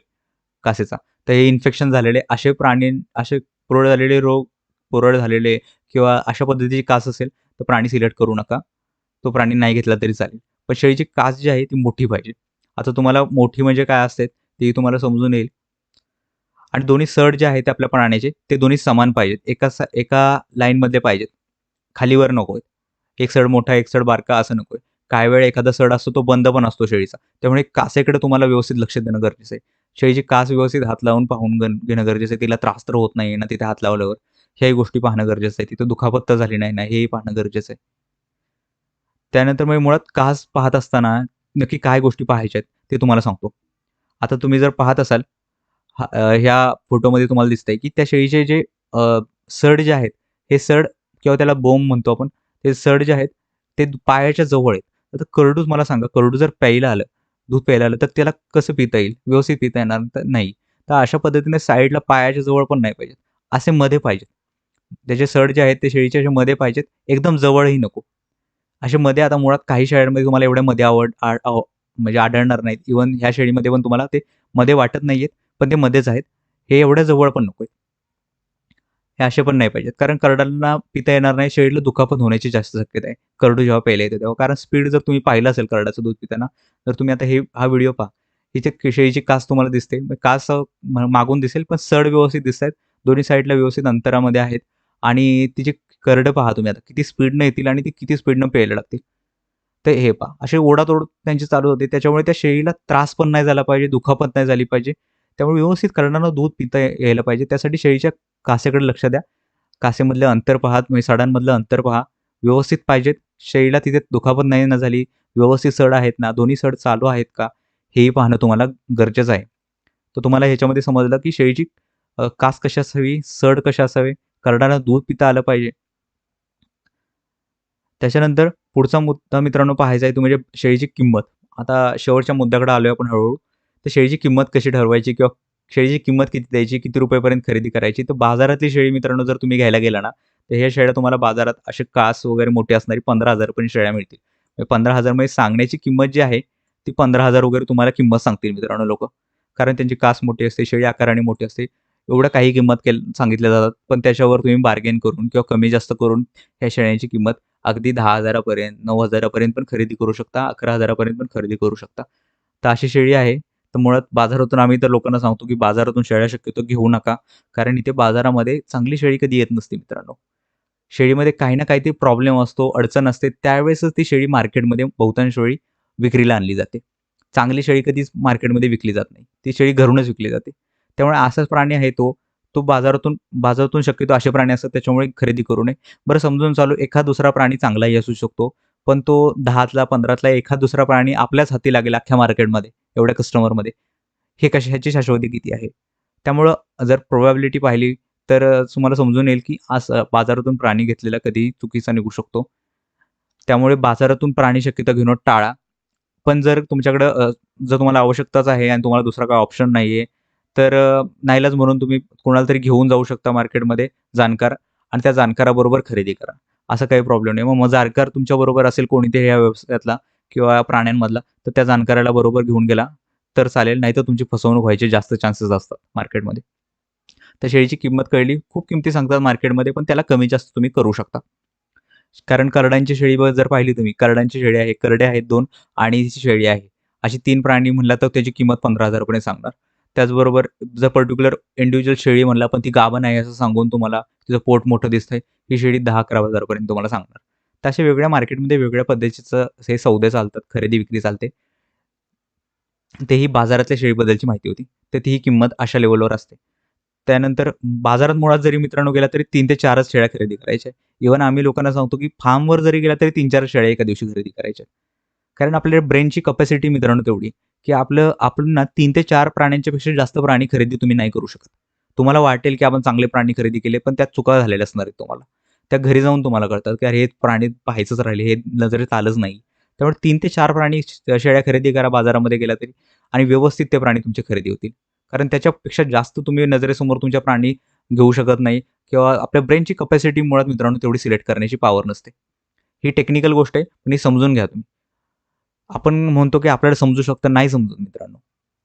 कासेचा. तर हे इन्फेक्शन झालेले असे प्राणी असे पुरळ झालेले रोग, पुरळ झालेले किंवा अशा पद्धतीची कास असेल, तर प्राणी सिलेक्ट करू नका. तो प्राणी नाही घेतला तरी चालेल. पण शेळीची कास जी आहे ती मोठी पाहिजे. आता तुम्हाला मोठी म्हणजे काय असते ते तुम्हाला समजून येईल. आणि दोन्ही सड जे आहेत आपल्या प्राण्याचे ते दोन्ही समान पाहिजेत. एका लाईनमधले पाहिजेत. खालीवर नको आहेत. एक सड मोठा, एक सड बारका असं नकोय. काही वेळा एखादा सड असतो तो बंद पण असतो शेळीचा. त्यामुळे कासेकडे तुम्हाला व्यवस्थित लक्ष देणं गरजेचं आहे. शेळीची कास व्यवस्थित हात लावून पाहून घेणं गरजेचं आहे. तिला त्रास तर होत नाहीये ना तिथे हात लावल्यावर. ह्याही गोष्टी पाहणं गरजेचं आहे. तिथे दुखापत तर झाली नाही ना हेही पाहणं गरजेचं आहे. त्यानंतर मग मुळात कास पाहत असताना नक्की काय गोष्टी पाहायच्या आहेत ते तुम्हाला सांगतो. आता तुम्ही जर पाहत असाल ह्या फोटोमध्ये तुम्हाला दिसतंय, की त्या शेळीचे जे सड जे आहेत, हे सड किंवा त्याला बोंब म्हणतो आपण. ते सड जे आहेत, ते पायाच्या जवळ आहेत. आता करडूच मला सांगा, करडू जर प्यायला आलं, दूध प्यायला आलं, तर त्याला कसं पिता येईल? व्यवस्थित पिता येणार तर नाही. तर अशा पद्धतीने साईडला पायाच्या जवळ पण नाही पाहिजेत. असे मध्ये पाहिजेत. त्याचे सड जे आहेत, ते शेळीच्या असे मध्ये पाहिजेत. एकदम जवळही नको. असे मध्ये आता मुळात काही शेळ्यांमध्ये तुम्हाला एवढ्या मध्ये म्हणजे आढळणार नाहीत. इव्हन ह्या शेळीमध्ये पण तुम्हाला ते मध्ये वाटत नाहीयेत, पण ते मध्येच आहेत. हे एवढ्या जवळ पण नकोय. हे असे पण नाही पाहिजेत. कारण करडांना पिता येणार नाही, शेळीला दुखापत होण्याची जास्त शक्यता आहे. करडू जेव्हा प्यायला येते तेव्हा. कारण स्पीड जर तुम्ही पाहिलं असेल करडाचं दूध पिताना, तर तुम्ही आता हा व्हिडिओ पहा. हिचे शेळीची कास तुम्हाला दिसते. कास मागून दिसेल, पण सड व्यवस्थित दिसतायत. दोन्ही साईडला व्यवस्थित अंतरामध्ये आहेत आणि तिचे करडं पहा तुम्ही आता किती स्पीडनं येतील आणि ती किती स्पीडनं प्यायला लागतील. तर हे पहा, असे ओढातोड त्यांची चालू होते. त्याच्यामुळे त्या शेळीला त्रास पण नाही झाला पाहिजे, दुखापत नाही झाली पाहिजे. त्यामुळे व्यवस्थित करडांना दूध पिता यायला पाहिजे. त्यासाठी शेळीच्या कासेकडे लक्ष द्या. कासेमधलं अंतर पहा, म्हणजे सडांमधलं अंतर पहा. व्यवस्थित पाहिजेत. शेळीला तिथे दुखापत नाही ना झाली, व्यवस्थित सड आहेत ना, दोन्ही सड चालू आहेत का, हेही पाहणं तुम्हाला गरजेचं आहे. तर तुम्हाला ह्याच्यामध्ये समजलं, की शेळीची कास कशी असावी, सड कशी असावे, करडांना दूध पिता आलं पाहिजे. त्याच्यानंतर पुढचा मुद्दा मित्रांनो पाहायचा आहे तो म्हणजे शेळीची किंमत. आता शेवटच्या मुद्द्याकडे आलोय आपण हळू-हळू. तर शेळीची किंमत कशी ठरवायची किंवा शेळीची किंमत किती द्यायची, किती रुपयापर्यंत खरेदी करायची? तर बाजारातली शेळी मित्रांनो जर तुम्ही घ्यायला गेला ना, तर ह्या शेळ्या तुम्हाला बाजारात असे कास वगैरे मोठी असणारी 15,000 पर्यंत शेळ्या मिळतील. 15,000 मध्ये सांगण्याची किंमत जी आहे, ती 15,000 वगैरे तुम्हाला किंमत सांगतील मित्रांनो लोकं. कारण त्यांची कास मोठी असते, शेळी आकाराने मोठी असते. एवढं काही किंमत सांगितल्या जातात. पण त्याच्यावर तुम्ही बार्गेन करून किंवा कमी जास्त करून ह्या शेळ्यांची किंमत अगदी 10,000 पर्यंत, 9,000 पर्यंत पण खरेदी करू शकता, 11,000 पर्यंत पण खरेदी करू शकता. तर अशी शेळी आहे. तर मुळात बाजारातून आम्ही तर लोकांना सांगतो, की बाजारातून शेळ्या शक्यतो घेऊ नका. कारण इथे बाजारामध्ये चांगली शेळी कधी येत नसते मित्रांनो. शेळीमध्ये काही ना काहीतरी प्रॉब्लेम असतो, अडचण असते. त्यावेळेसच ती शेळी मार्केटमध्ये बहुतांश वेळी विक्रीला आणली जाते. चांगली शेळी कधीच मार्केटमध्ये विकली जात नाही. ती शेळी घरूनच विकली जाते. त्यामुळे असाच प्राणी आहे तो. तो बाजारातून बाजारातून शक्यतो असे प्राणी असतात त्याच्यामुळे खरेदी करू नये. बरं समजून चालू एखाद दुसरा प्राणी चांगलाही असू शकतो. पण तो 10तला 15तला एखाद दुसरा प्राणी आपल्याच हाती लागेल अख्ख्या मार्केटमध्ये, एवढ्या कस्टमरमध्ये. हे ह्याची शाश्वती किती आहे? त्यामुळं जर प्रोबॅबिलिटी पाहिली तर तुम्हाला समजून येईल की असं बाजारातून प्राणी घेतलेला कधीही चुकीचा निघू शकतो. त्यामुळे बाजारातून प्राणी शक्यतो घेणं टाळा. पण जर तुमच्याकडं जर तुम्हाला आवश्यकताच आहे आणि तुम्हाला दुसरा काही ऑप्शन नाहीये, तर नाईलाज म्हणून तुम्ही कोणाला तरी घेऊन जाऊ शकता मार्केटमध्ये जाणकार आणि त्या जाणकाराबरोबर खरेदी करा. असा काही प्रॉब्लेम नाही. मग जाणकार तुमच्याबरोबर असेल कोणीतरी या व्यवसायातला किंवा प्राण्यांमधला, तर त्या जाणकाराला बरोबर घेऊन गेला तर चालेल. नाहीतर तुमची फसवणूक व्हायचे जास्त चान्सेस असतात मार्केटमध्ये. त्या शेळीची किंमत कळली. खूप किमती सांगतात मार्केटमध्ये, पण त्याला कमी जास्त तुम्ही करू शकता. कारण करडांची शेळी जर पाहिली तुम्ही, करडांची शेळी आहे, करडे आहेत 2 आणि हिची शेळी आहे. अशी 3 प्राणी म्हणला तर त्याची किंमत 15,000 पर्यंत सांगणार. त्याचबरोबर जर पर्टिक्युलर इंडिव्हिज्युअल शेळी म्हणला, पण ती गाभण आहे असं सांगून तुम्हाला तिचं पोट मोठं दिसतंय, ही शेळी 10,000-11,000 पर्यंत तुम्हाला सांगणार. तर अशा वेगळ्या मार्केटमध्ये वेगळ्या पद्धतीचं हे सौदे चालतात, खरेदी-विक्री चालते. तेही बाजारातल्या शेळीबद्दलची माहिती होती. तर ती ही किंमत अशा लेव्हलवर असते. त्यानंतर बाजारात मुळात जरी मित्रांनो गेला तरी 3 ते 4च शेळ्या खरेदी करायच्या. इव्हन आम्ही लोकांना सांगतो, की फार्मवर जरी गेला तरी 3-4 शेळ्या एका दिवशी खरेदी करायच्या. कारण आपल्या ब्रेनची कपॅसिटी मित्रांनो तेवढी, की आपण ना 3 ते 4 प्राण्यांच्या पेक्षा जास्त प्राणी खरेदी तुम्ही नाही करू शकत. तुम्हाला वाटेल की आपण चांगले प्राणी खरेदी केले, पण त्यात चुका झालेल्या असणार आहेत तुम्हाला. त्या घरी जाऊन तुम्हाला कळतात, की अरे हे प्राणी पाहायचंच राहिले, हे नजरेत आलंच नाही. त्यामुळे 3 ते 4 प्राणी शेळ्या खरेदी करा बाजारामध्ये गेला तरी आणि व्यवस्थित ते प्राणी तुमचे खरेदी होतील. कारण त्याच्यापेक्षा जास्त तुम्ही नजरेसमोर तुमच्या प्राणी घेऊ शकत नाही किंवा आपल्या ब्रेनची कपॅसिटी मुळात मित्रांनो तेवढी सिलेक्ट करण्याची पॉवर नसते. ही टेक्निकल गोष्ट आहे, पण ही समजून घ्या तुम्ही. आपण म्हणतो की आपल्याला समजू शकतं, नाही समजत मित्रांनो.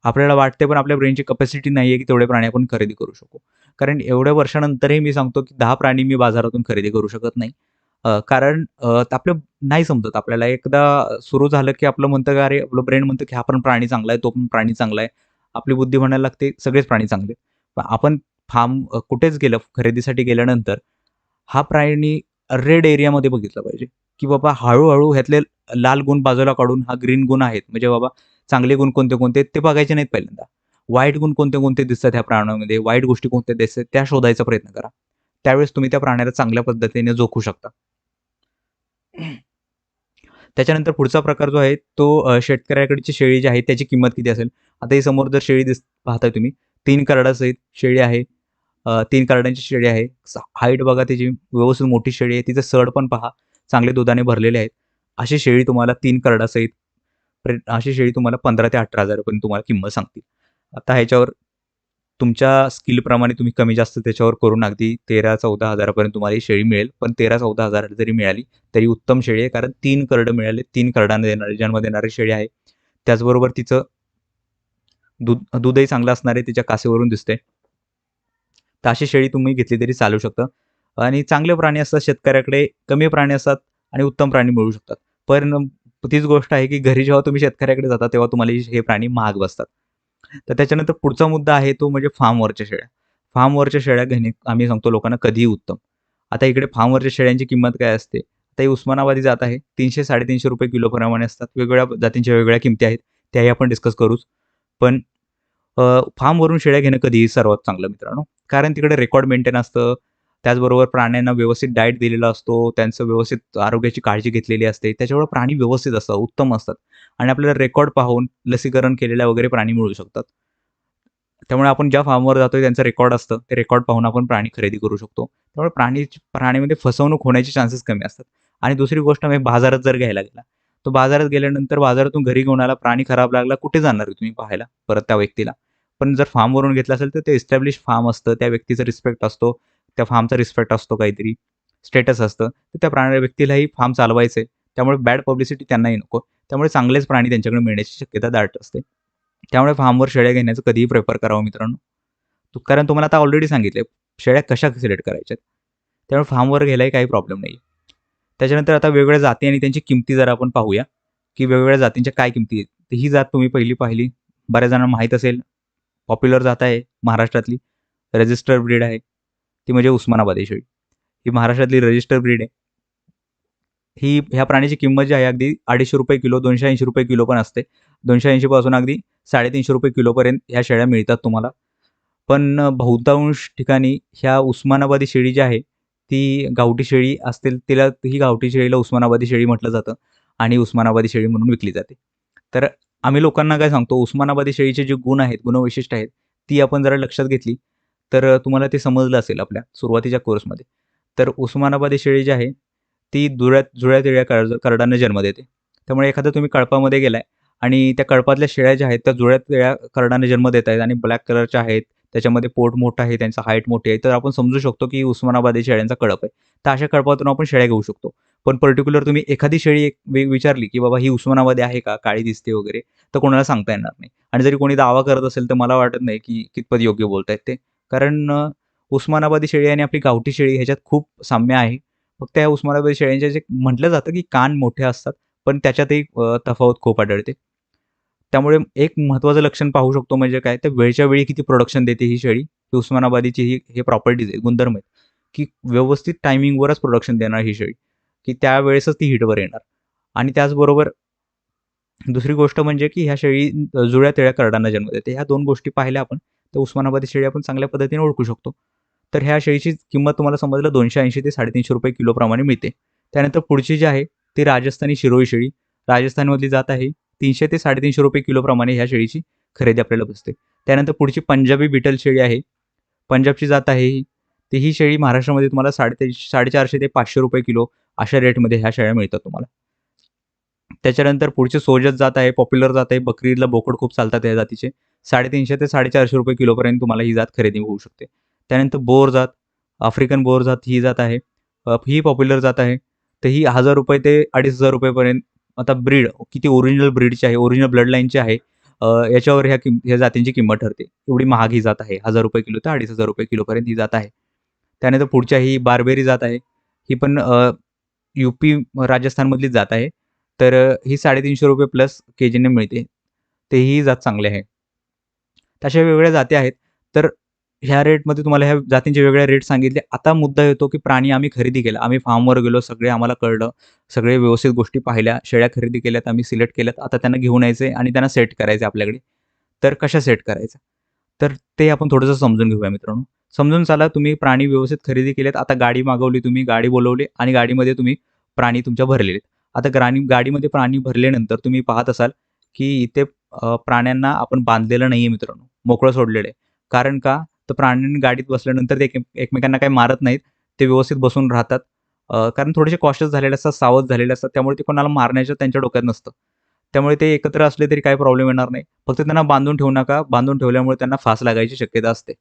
आपल्याला वाटते पण आपल्या ब्रेनची कपॅसिटी नाहीये की तेवढे प्राणी आपण खरेदी करू शकू. कारण एवढ्या वर्षानंतरही मी सांगतो की 10 प्राणी मी बाजारातून खरेदी करू शकत नाही. कारण आपलं नाही समजत आपल्याला. एकदा सुरू झालं की आपलं म्हणतं की अरे आपलं ब्रेन म्हणतं की हा पण प्राणी चांगला आहे, तो पण प्राणी चांगला आहे. आपली बुद्धी म्हणायला लागते सगळेच प्राणी चांगले आहेत. पण आपण कुठेच गेलं खरेदीसाठी गेल्यानंतर हा प्राणी रेड एरियामध्ये बघितला पाहिजे, की बाबा हळू ह्यातले लाल गुण बाजूला काढून हा ग्रीन गुण आहेत. म्हणजे बाबा चांगले गुण कोणते-कोणते ते बघायचे नाहीत पहिल्यांदा. वाईट गुण कोणते-कोणते दिसतात ह्या प्राण्यामध्ये, वाईट गोष्टी कोणत्या दिसतात त्या शोधायचा प्रयत्न करा. त्यावेळेस तुम्ही त्या प्राण्याला चांगल्या पद्धतीने जोखू शकता. त्याच्यानंतर पुढचा प्रकार जो आहे तो शेतकऱ्याकडची शेळी जी आहे त्याची किंमत किती असेल? आता ही समोर जर शेळी पाहताय तुम्ही 3 करडासहित शेळी आहे. 3 करड्यांची शेळी आहे. हाईट बघा त्याची व्यवस्थित मोठी शेळी आहे. तिचं सड पण पहा, चांगले दुधाने भरलेले आहेत. अशी शेळी तुम्हाला 3 करडासहित अशी शेळी तुम्हाला 15,000 ते 18,000 पर्यंत तुम्हाला किंमत सांगतील. आता ह्याच्यावर तुमच्या स्किलप्रमाणे तुम्ही कमी जास्त त्याच्यावर करून अगदी 13,000-14,000 पर्यंत तुम्हाला ही शेळी मिळेल. पण 13,000-14,000 जरी मिळाली तरी उत्तम शेळी आहे. कारण 3 करडं मिळाले, 3 करडांना देणारी जन्म देणारी शेळी आहे. त्याचबरोबर तिचं दूधही चांगलं असणार आहे, तिच्या कासेवरून दिसतंय. तर अशी शेळी तुम्ही घेतली तरी चालू शकतं आणि चांगले प्राणी असतात शेतकऱ्याकडे, कमी प्राणी असतात आणि उत्तम प्राणी मिळू शकतात. पण तीच गोष्ट आहे, की घरी जेव्हा तुम्ही शेतकऱ्याकडे जाता, तेव्हा तुम्हाला हे प्राणी महाग बसतात. तर त्याच्यानंतर पुढचा मुद्दा आहे तो म्हणजे फार्मवरच्या शेळ्या. फार्मवरच्या शेळ्या घेणे आम्ही सांगतो लोकांना कधीही उत्तम. आता इकडे फार्मवरच्या शेळ्यांची किंमत काय असते? आता ही उस्मानाबादी जात आहे. ₹300-350 किलोप्रमाणे असतात. वेगवेगळ्या जातींच्या वेगवेगळ्या किमती आहेत. त्याही आपण डिस्कस करूच. पण फार्मवरून शेळ्या घेणं कधीही सर्वात चांगलं मित्रांनो. कारण तिकडे रेकॉर्ड मेंटेन असतं. त्याचबरोबर प्राण्यांना व्यवस्थित डाएट दिलेला असतो. त्यांचं व्यवस्थित आरोग्याची काळजी घेतलेली असते. त्याच्यामुळे प्राणी व्यवस्थित असतात, उत्तम असतात आणि आपल्याला रेकॉर्ड पाहून लसीकरण केलेल्या वगैरे प्राणी मिळू शकतात. त्यामुळे आपण ज्या फार्मवर जातोय त्यांचं रेकॉर्ड असतं. ते रेकॉर्ड पाहून आपण प्राणी खरेदी करू शकतो. त्यामुळे प्राणीमध्ये फसवणूक होण्याचे चान्सेस कमी असतात. आणि दुसरी गोष्ट म्हणजे बाजारात जर घ्यायला गेला, तर बाजारात गेल्यानंतर बाजारातून घरी घेऊन आला, प्राणी खराब लागला, कुठे जाणार आहे तुम्ही पाहायला परत त्या व्यक्तीला? पण जर फार्मवरून घेतलं असेल तर ते एस्टॅब्लिश फार्म असतं. त्या व्यक्तीचा रिस्पेक्ट असतो. त्या फार्मचा रिस्पेक्ट असतो काहीतरी, स्टेटस असतं. तर त्या व्यक्तीलाही फार्म चालवायचं आहे. त्यामुळे बॅड पब्लिसिटी त्यांनाही नको. त्यामुळे चांगलेच प्राणी त्यांच्याकडे मिळण्याची शक्यता दाट असते. त्यामुळे फार्मवर शेळ्या घेण्याचं कधीही प्रिफर करावं मित्रांनो. कारण तुम्हाला आता ऑलरेडी सांगितलंय, शेळ्या कशा सिलेक्ट करायच्यात. त्यामुळे फार्मवर घ्यायलाही काही प्रॉब्लेम नाही. त्याच्यानंतर आता वेगवेगळ्या जाती आणि त्यांची किमती जरा आपण पाहूया, की वेगवेगळ्या जातींच्या काय किमती आहेत. तर ही जात तुम्ही पहिली पाहिली, बऱ्याच जणांना माहीत असेल. पॉप्युलर जात आहे महाराष्ट्रातली, रजिस्टर ब्रीड आहे. ती म्हणजे उस्मानाबादी शेळी. ही महाराष्ट्रातली रजिस्टर ब्रीड आहे. ह्या प्राण्याची किंमत जी आहे अगदी ₹250 किलो, ₹280 किलो पण असते. 280 पासून अगदी ₹350 किलोपर्यंत ह्या शेळ्या मिळतात तुम्हाला. पण बहुतांश ठिकाणी ह्या उस्मानाबादी शेळी जी आहे, ती गावठी शेळी असतील तिला ही गावठी शेळीला उस्मानाबादी शेळी म्हटलं जातं आणि उस्मानाबादी शेळी म्हणून विकली जाते. तर आम्ही लोकांना काय सांगतो, उस्मानाबादी शेळीचे जे गुण आहेत, गुणवैशिष्ट्य आहेत, ती आपण जरा लक्षात घेतली, तर तुम्हाला ते समजलं असेल आपल्या सुरुवातीच्या कोर्समध्ये. तर उस्मानाबादी शेळी जी आहे, ती जुळ्या-जुळ्या करडांना जन्म देते. त्यामुळे एखादा तुम्ही कळपामध्ये गेलाय आणि त्या कळपातल्या शेळ्या ज्या आहेत, त्या जुळ्या करडांना जन्म देत आहेत आणि ब्लॅक कलरच्या आहेत, त्याच्यामध्ये पोट मोठं आहे, त्यांचं हाईट मोठी आहे, तर आपण समजू शकतो की उस्मानाबादी शेळ्यांचा कळप आहे. तर अशा कळपातून आपण शेळ्या घेऊ शकतो. पण पर्टिक्युलर तुम्ही एखादी शेळी एक विचारली, की बाबा ही उस्मानाबादी आहे का? काळी दिसते वगैरे, तर कोणाला सांगता येणार नाही. आणि जरी कोणी दावा करत असेल, तर मला वाटत नाही की कितपत योग्य बोलतायत ते. कारण उस्मानाबादी शेळी आणि आपली गावठी शेळी ह्याच्यात खूप साम्य आहे. फक्त या उस्मानाबादी शेळ्यांच्या जे म्हटलं जातं, की कान मोठे असतात, पण त्याच्यातही तफावत खूप आढळते. त्यामुळे एक महत्त्वाचं लक्षण पाहू शकतो म्हणजे काय, तर वेळच्या वेळी किती प्रोडक्शन देते ही शेळी. ही उस्मानाबादीची हे प्रॉपर्टीज आहे, गुणधर्म आहेत, की व्यवस्थित टायमिंगवरच प्रोडक्शन देणार ही शेळी, की त्यावेळेसच ती हिटवर येणार. आणि त्याचबरोबर दुसरी गोष्ट म्हणजे की ह्या शेळी जुळ्या-तेळ्या करडांना जन्म देते. ह्या 2 गोष्टी पाहिल्या आपण, तर उस्मानाबादी शेळी आपण चांगल्या पद्धतीने ओळखू शकतो. तर ह्या शेळीची किंमत तुम्हाला समजलं ₹280 ते ₹350 किलोप्रमाणे मिळते. त्यानंतर पुढची जी आहे, ती राजस्थानी शिरोई शेळी. राजस्थानमधली जात आहे. 300 ते ₹350 किलोप्रमाणे ह्या शेळीची खरेदी आपल्याला बसते. त्यानंतर पुढची पंजाबी बीटल शेळी आहे. पंजाबची जात आहे ही. तर ही शेळी महाराष्ट्रामध्ये तुम्हाला 450 ते ₹500 किलो अशा रेटमध्ये ह्या शेळ्या मिळतात तुम्हाला. त्याच्यानंतर पुढची सोजत जात आहे, पॉप्युलर जात आहे. बकरी ईदला बोकड खूप चालतात या जातीचे. 350 ते ₹450 किलोपर्यंत तुम्हाला ही जात खरेदी होऊ शकते. त्यानंतर बोर जात, आफ्रिकन बोर जात ही जात आहे. ही पॉप्युलर जात आहे. तर ही ₹1000 ते ₹2500 पर्यंत आता ब्रीड किती ओरिजिनल ब्रीडची आहे, ओरिजिनल ब्लड लाईनची आहे. याच्यावर ह्या जातींची किंमत ठरते. एवढी महाग ही जात आहे. ₹1000 किलो ते ₹2500 किलोपर्यंत ही जात आहे. त्यानंतर पुढच्या ही बार्बेरी जात आहे. ही पण यूपी, राजस्थानमधलीच जात आहे. तर ही ₹350 प्लस केजीने मिळते. तर ही जात चांगली आहे. तशा वेगवेगळ्या जाती आहेत. तर ह्या रेटमध्ये तुम्हाला ह्या जातींचे वेगळे रेट सांगितले. आता मुद्दा येतो, की प्राणी आम्ही खरेदी केला. आम्ही फार्मवर गेलो, सगळे आम्हाला कळलं. सगळे व्यवस्थित गोष्टी पाहिल्या, शेळ्या खरेदी केल्यात, आम्ही सिलेक्ट केल्यात. आता त्यांना घेऊन यायचे आणि त्यांना सेट करायचे आपल्याकडे. तर कशा सेट करायच्या? तर ते आपण थोडंसं समजून घेऊया मित्रांनो. समजून चला, तुम्ही प्राणी व्यवस्थित खरेदी केलेत. आता गाडी मागवली तुम्ही, गाडी बोलवली आणि गाडीमध्ये तुम्ही प्राणी तुमच्या भरलेले. आता गाडीमध्ये प्राणी भरल्यानंतर तुम्ही पाहत असाल, की इथे प्राण्यांना आपण बांधलेलं नाहीये मित्रांनो, मोकळं सोडलेलं आहे. कारण का? तर प्राण्यांनी गाडीत बसल्यानंतर ते एकमेकांना काही मारत नाहीत. ते व्यवस्थित बसून राहतात. कारण थोडेसे कॉशियस झालेले असतात, सावध झालेले असतात. त्यामुळे ते कोणाला मारण्याचं त्यांच्या डोक्यात नसतं. त्यामुळे ते एकत्र असले तरी काही प्रॉब्लेम येणार नाही. फक्त त्यांना बांधून ठेवू नका. बांधून ठेवल्यामुळे त्यांना फास लागायची शक्यता असते.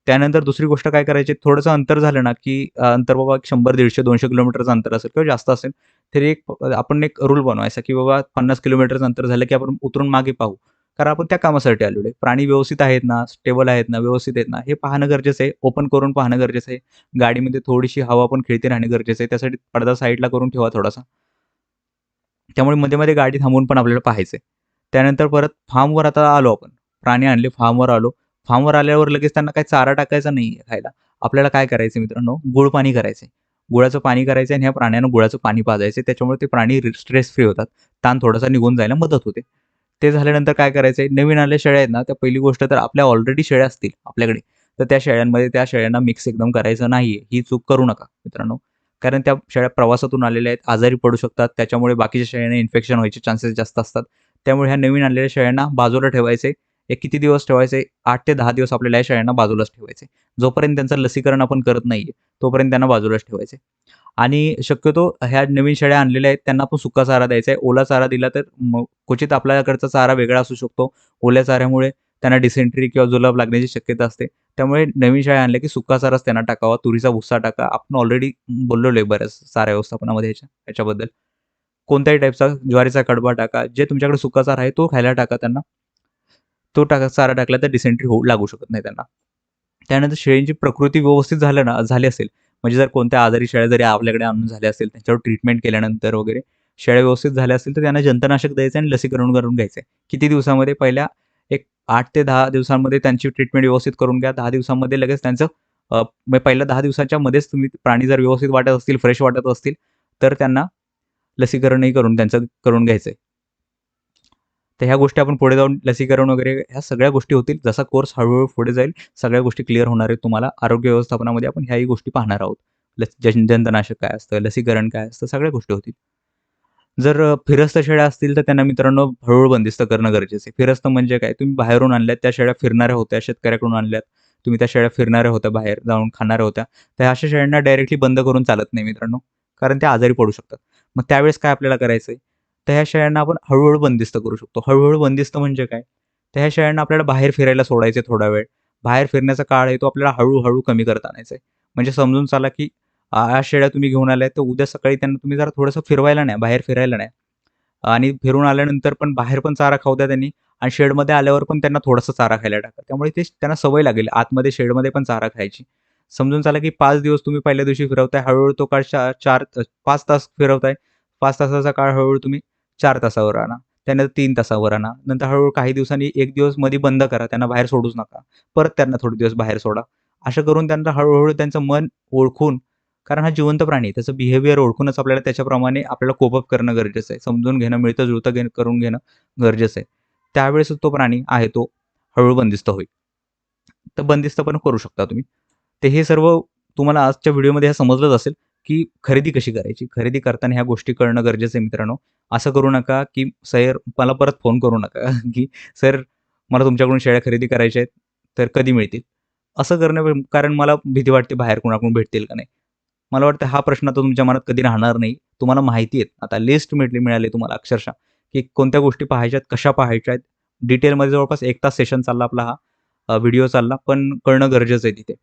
त्यानंतर दुसरी गोष्ट काय करायची, थोडंसं अंतर झालं ना, की अंतर बाबा 100, 150, 200 किलोमीटरचं अंतर असेल किंवा जास्त असेल, तरी आपण एक रूल बनवायचा, की बाबा 50 किलोमीटरचं अंतर झालं, की आपण उतरून मागे पाहू. कारण आपण त्या कामासाठी आलेलो आहे. प्राणी व्यवस्थित आहेत ना, स्टेबल आहेत ना, व्यवस्थित आहेत ना, हे पाहणं गरजेचं आहे. ओपन करून पाहणं गरजेचं आहे. गाडीमध्ये थोडीशी हवा पण खेळती राहणे गरजेचं आहे. त्यासाठी पडदा साईडला करून ठेवा थोडासा. त्यामुळे मध्ये-मध्ये गाडी थांबवून पण आपल्याला पाहायचंय. त्यानंतर परत फार्मवर आता आलो आपण. प्राणी आणले, फार्मवर आलो. फार्मवर आल्यावर लगेच त्यांना काही चारा टाकायचा नाहीये खायला. आपल्याला काय करायचं मित्रांनो, गूळ पाणी करायचंय. गुळाचं पाणी करायचं आणि ह्या प्राण्यांना गुळाचं पाणी पाजायचं. त्याच्यामुळे ते प्राणी स्ट्रेस फ्री होतात. ताण थोडासा निघून जायला मदत होते. ते झाल्यानंतर काय करायचंय, नवीन आलेल्या शेळ्या आहेत ना, त्या पहिली गोष्ट तर आपल्या ऑलरेडी शेळ्या असतील आपल्याकडे, तर त्या शेळ्यांमध्ये त्या शेळ्यांना मिक्स एकदम करायचं नाहीये. ही चूक करू नका मित्रांनो. कारण त्या शेळ्या प्रवासातून आलेल्या आहेत, आजारी पडू शकतात. त्याच्यामुळे बाकीच्या शेळ्यांना इन्फेक्शन व्हायचे चान्सेस जास्त असतात. त्यामुळे ह्या नवीन आणलेल्या शेळ्यांना बाजूला ठेवायचे. एक किती दिवस ठेवायचे? 8 ते 10 दिवस आपल्याला या शेळ्यांना बाजूलाच ठेवायचे. जोपर्यंत त्यांचं लसीकरण आपण करत नाहीये, तोपर्यंत त्यांना बाजूलाच ठेवायचे. आणि शक्यतो ह्या नवीन शेळ्या आणलेल्या आहेत, त्यांना आपण सुका चारा द्यायचा आहे. ओला चारा दिला तर मग क्वचित आपल्याकडचा चारा वेगळा असू शकतो. ओल्या चाऱ्यामुळे त्यांना डिसेंट्री किंवा जुलाब लागण्याची शक्यता असते. त्यामुळे नवीन शेळ्या आणल्या की सुका चाराच त्यांना टाकावा, तुरीचा भुस्सा टाका. आपण ऑलरेडी बोललेलो आहे बऱ्याच चारा व्यवस्थापनामध्ये ह्याच्याबद्दल. कोणत्याही टाईपचा ज्वारीचा कडबा टाका. जे तुमच्याकडे सुका चारा आहे तो खायला टाका त्यांना. तो चारा टाकला तर डिसेंट्री लागू शकत नाही त्यांना. त्यानंतर शेळींची प्रकृती व्यवस्थित झाली असेल, म्हणजे जर कोणत्या आजारी शेळ्या जरी आपल्याकडे आणून झाल्या असेल, त्यांच्यावर ट्रीटमेंट केल्यानंतर वगैरे शेळ्या व्यवस्थित झाल्या असतील, तर त्यांना जंतुनाशक द्यायचं आणि लसीकरण करून घ्यायचं किती दिवसामध्ये? पहिल्या एक 8 ते 10 दिवसांमध्ये त्यांची ट्रीटमेंट व्यवस्थित करून घ्या. 10 दिवसांमध्ये लगेच त्यांचं मग पहिल्या 10 दिवसाच्या मध्येच तुम्ही प्राणी जर व्यवस्थित वाटत असतील, फ्रेश वाटत असतील, तर त्यांना लसीकरणही त्यांचं करून घ्यायचंय. तर ह्या गोष्टी आपण पुढे जाऊन लसीकरण वगैरे ह्या सगळ्या गोष्टी होतील. जसा कोर्स हळू पुढे जाईल, सगळ्या गोष्टी क्लिअर होणार आहेत तुम्हाला. आरोग्य व्यवस्थापनामध्ये आपण ह्याही गोष्टी पाहणार आहोत. जंतुनाशक काय असतं, लसीकरण काय असतं, सगळ्या गोष्टी होतील. जर फिरस्त शेळ्या असतील, तर त्यांना मित्रांनो हळू बंदिस्त करणं गरजेचं आहे. फिरस्त म्हणजे काय? तुम्ही बाहेरून आणल्यात, त्या शेळ्या फिरणाऱ्या होत्या, शेतकऱ्याकडून आणल्यात. तुम्ही त्या शेळ्या फिरणाऱ्या होत्या, बाहेर जाऊन खाणाऱ्या होत्या. तर अशा शेळ्यांना डायरेक्टली बंद करून चालत नाही मित्रांनो, कारण त्या आजारी पडू शकतात. मग त्यावेळेस काय आपल्याला करायचंय? तर ह्या शेळ्यांना आपण हळू बंदिस्त करू शकतो. हळू बंदिस्त म्हणजे काय? तर ह्या शेळ्यांना आपल्याला बाहेर फिरायला सोडायचे थोडा वेळ. बाहेर फिरण्याचा काळ आहे तो आपल्याला हळू कमी करत आणायचा आहे. म्हणजे समजून चला, की आज शेळ्या तुम्ही घेऊन आल्यात, तर उद्या सकाळी त्यांना तुम्ही जरा थोडंसं फिरवायला न्या, बाहेर फिरायला न्या. आणि फिरून आल्यानंतर पण बाहेर पण चारा खाऊ द्या त्यांनी आणि शेडमध्ये आल्यावर पण त्यांना थोडासा चारा खायला टाका. त्यामुळे ते त्यांना सवय लागेल आतमध्ये शेडमध्ये पण चारा खायची. समजून चला, की 5 दिवस तुम्ही पहिल्या दिवशी फिरवताय, हळू तो काळ 5 तास फिरवताय. 5 तासाचा काळ हळू तुम्ही 4 तासावर आणा. त्यानंतर 3 तासावर आणा. नंतर हळू काही दिवसांनी 1 दिवस मध्ये बंद करा. त्यांना बाहेर सोडूच नका. परत त्यांना थोडे दिवस बाहेर सोडा. असं करून त्यांना हळू त्यांचं मन ओळखून, कारण हा जिवंत प्राणी आहे. त्याचं बिहेवियर ओळखूनच आपल्याला त्याच्याप्रमाणे आपल्याला कोप अप करणं गरजेचं आहे. समजून घेणं, मिळतं-जुळतं करून घेणं गरजेचं आहे. त्यावेळेसच तो प्राणी आहे तो हळू बंदिस्त होईल. तर बंदिस्त पण करू शकता तुम्ही. तर हे सर्व तुम्हाला आजच्या व्हिडिओमध्ये हे समजलंच असेल, की खरेदी कशी करायची. खरेदी करताना ह्या गोष्टी कळणं गरजेचं आहे मित्रांनो. असं करू नका, की "सर" मला परत फोन करू नका, की "सर मला तुमच्याकडून शेळ्या खरेदी करायच्या आहेत, तर कधी मिळतील?" असं करणं कारण मला भीती वाटते बाहेर कोणाकडून भेटतील का नाही. मला वाटतं हा प्रश्न आता तुमच्या मनात कधी राहणार नाही. तुम्हाला माहिती आहे आता लिस्ट मिळाली तुम्हाला अक्षरशः, की कोणत्या गोष्टी पाहायच्यात, कशा पाहायच्या आहेत. डिटेलमध्ये जवळपास 1 तास सेशन चालला आपला हा व्हिडिओ चालला, पण कळणं गरजेचं आहे तिथे.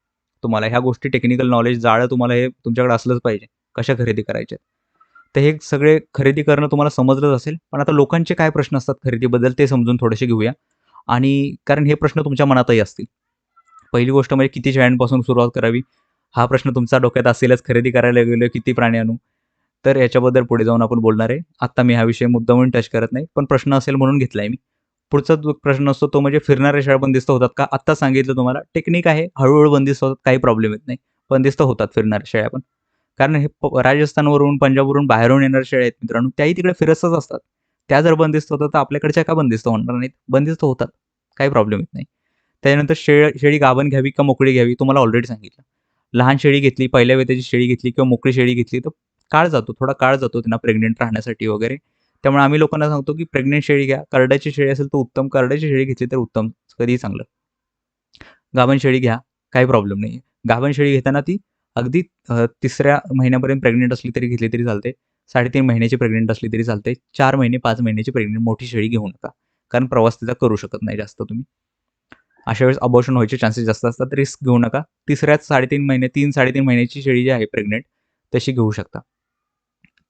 तुम्हाला ह्या गोष्टी टेक्निकल नॉलेज जाळं तुम्हाला हे तुमच्याकडे असलंच पाहिजे. कशा खरेदी करायच्या आहेत. तर हे सगळे खरेदी करणं तुम्हाला समजलंच असेल. पण आता लोकांचे काय प्रश्न असतात खरेदीबद्दल ते समजून थोडेसे घेऊया. आणि कारण हे प्रश्न तुमच्या मनातही असतील. पहिली गोष्ट म्हणजे किती शेळ्यांपासून सुरुवात करावी? हा प्रश्न तुमच्या डोक्यात असेलच. खरेदी करायला गेलो किती प्राणी आणू? तर याच्याबद्दल पुढे जाऊन आपण बोलणार आहे. आत्ता मी हा विषय मुद्दामून टच करत नाही, पण प्रश्न असेल म्हणून घेतलाय मी. पुढचा जो प्रश्न असतो तो म्हणजे फिरणाऱ्या शेळ्या बंदिस्त होतात का? आत्ताच सांगितलं तुम्हाला टेक्निक आहे. हळू बंदिस्त होतात, काही प्रॉब्लेम येत नाही. बंदिस्त होतात फिरणाऱ्या शेळ्या पण. कारण हे राजस्थानवरून, पंजाबवरून, बाहेरून येणाऱ्या शेळ्या आहेत मित्रांनो, त्याही तिकडे फिरतच असतात. त्या जर बंदिस्त होतात, तर आपल्याकडच्या का बंदिस्त होणार नाहीत? बंदिस्त होतात. काही प्रॉब्लेम येत नाही. त्याच्यानंतर शेळी गाभण घ्यावी का मोकळी घ्यावी? तुम्हाला ऑलरेडी सांगितलं. लहान शेळी घेतली, पहिल्या वेताची शेळी घेतली किंवा मोकळी शेळी घेतली, तर थोडा काळ जातो त्यांना प्रेग्नंट राहण्यासाठी वगैरे. त्यामुळे आम्ही लोकांना सांगतो, की प्रेग्नंट शेळी घ्या. करड्याची शेळी असेल तर उत्तम. करड्याची शेळी घेतली तर उत्तम. कधीही चांगलं. गाभण शेळी घ्या, काही प्रॉब्लेम नाहीये. गाभण शेळी घेताना ती अगदी 3ऱ्या महिन्यापर्यंत प्रेग्नंट असली तरी घेतली तरी चालते. 3.5 महिन्याची प्रेग्नंट असली तरी चालते. 4 महिने, 5 महिन्याची प्रेग्नंट मोठी शेळी घेऊ नका. कारण प्रवास तिचा करू शकत नाही जास्त तुम्ही. अशा वेळेस अबॉर्शन व्हायचे चान्सेस जास्त असतात. रिस्क घेऊ नका. 3.5 महिने 3-3.5 महिन्याची शेळी जी आहे प्रेग्नंट तशी घेऊ शकता.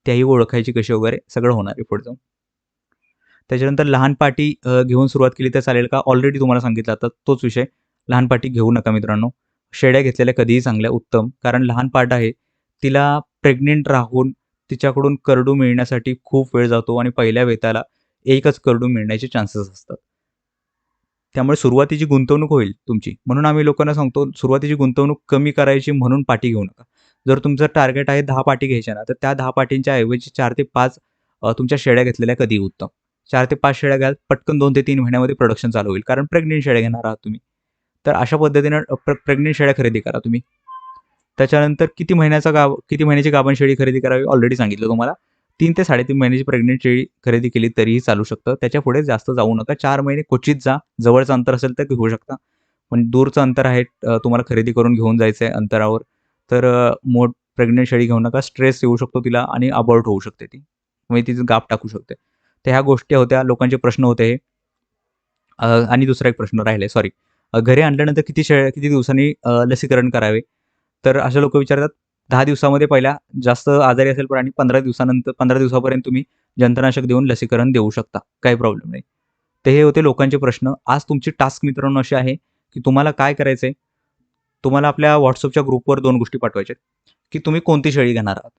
त्याही ओळखायची कशी वगैरे सगळं होणार आहे पुढे जाऊन. त्याच्यानंतर लहान पाटी घेऊन सुरुवात केली तर चालेल का? ऑलरेडी तुम्हाला सांगितलं आता तोच विषय. लहान पाटी घेऊ नका मित्रांनो. शेळ्या घेतलेल्या कधीही चांगल्या, उत्तम. कारण लहान पाट आहे, तिला प्रेग्नंट राहून तिच्याकडून करडू मिळण्यासाठी खूप वेळ जातो आणि पहिल्या वेताला एकच करडू मिळण्याचे चान्सेस असतात. त्यामुळे सुरुवातीची गुंतवणूक होईल तुमची. म्हणून आम्ही लोकांना सांगतो, सुरुवातीची गुंतवणूक कमी करायची म्हणून पाटी घेऊ नका. जर तुमचं टार्गेट आहे 10 पाटी घ्यायच्या ना, तर त्या 10 पाटींच्या ऐवजी 4 ते 5 तुमच्या शेळ्या घेतलेल्या कधीही उत्तम. 4 ते 5 शेळ्या घ्याल, पटकन 2 ते 3 महिन्यामध्ये प्रोडक्शन चालू होईल. कारण प्रेग्नंट शेळ्या घेणार आहात तुम्ही. तर अशा पद्धतीनं प्रेग्नंट शेळ्या खरेदी करा तुम्ही. त्याच्यानंतर किती महिन्याची गाभण शेळी खरेदी करावी ऑलरेडी सांगितलं तुम्हाला. 3 ते 3.5 महिन्याची प्रेग्नंट शेळी खरेदी केली तरीही चालू शकतं. त्याच्यापुढे जास्त जाऊ नका. 4 महिने क्वचित जा. जवळचं अंतर असेल तर घेऊ शकता. पण दूरचं अंतर आहे तुम्हाला खरेदी करून घेऊन जायचं आहे अंतरावर, तर प्रेग्नंट शेळी घेऊ नका. स्ट्रेस येऊ शकतो तिला आणि अबॉर्ट होऊ शकते ती. म्हणजे तिचं गाभ टाकू शकते. तर ह्या गोष्टी होत्या. लोकांचे प्रश्न होते हे. आणि दुसरा एक प्रश्न राहिलाय सॉरी. घरी आणल्यानंतर किती दिवसांनी लसीकरण करावे? तर असे लोकं विचारतात 10 दिवसामध्ये पहिल्या जास्त आजारी असेल प्राणी 15 दिवसापर्यंत तुम्ही जंतुनाशक देऊन लसीकरण देऊ शकता. काही प्रॉब्लेम नाही. तर हे होते लोकांचे प्रश्न. आज तुमची टास्क मित्रांनो अशी आहे, की तुम्हाला काय करायचंय? तुम्हाला आपल्या WhatsAppच्या ग्रुपवर 2 गोष्टी पाठवायच्या आहेत, की तुम्ही कोणती शेळी घेणार आहात.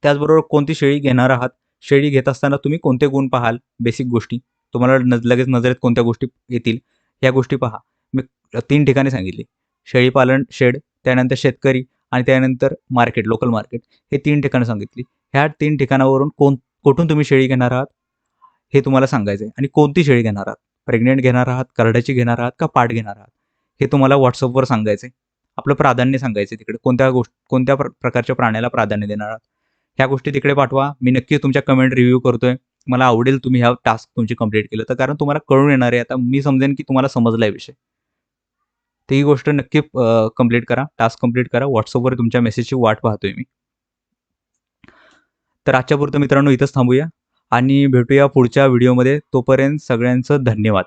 त्याचबरोबर कोणती शेळी घेणार आहात, शेळी घेत असताना तुम्ही कोणते गुण पाहाल, बेसिक गोष्टी. तुम्हाला लगेच नजरेत कोणत्या गोष्टी येतील, ह्या गोष्टी पहा. मी 3 ठिकाणे सांगितली. शेळीपालन शेड, त्यानंतर शेतकरी आणि त्यानंतर मार्केट, लोकल मार्केट. हे 3 ठिकाणं सांगितली. ह्या 3 ठिकाणावरून कुठून तुम्ही शेळी घेणार आहात, हे तुम्हाला सांगायचं आहे आणि कोणती शेळी घेणार आहात. प्रेग्नंट घेणार आहात, करड्याची घेणार आहात का पाट घेणार आहात, हे तुम्हाला WhatsAppवर सांगायचं आहे. आपलं प्राधान्य सांगायचं आहे तिकडे. कोणत्या प्रकारच्या प्राण्याला प्राधान्य देणार आहात. ह्या गोष्टी तिकडे पाठवा. मी नक्कीच तुमच्या कमेंट रिव्ह्यू करतोय. मला आवडेल तुम्ही ह्या टास्क तुमची कंप्लीट केलं तर, कारण तुम्हाला कळून येणार आहे आता मी समजेन की तुम्हाला समजलाय विषय. तर ही गोष्ट नक्की कंप्लीट करा. टास्क कंप्लीट करा. WhatsAppवर तुमच्या मेसेजची वाट पाहतोय मी. तर आजच्यापुरतं मित्रांनो इथंच थांबूया आणि भेटूया पुढच्या व्हिडिओमध्ये. तोपर्यंत सगळ्यांचं धन्यवाद.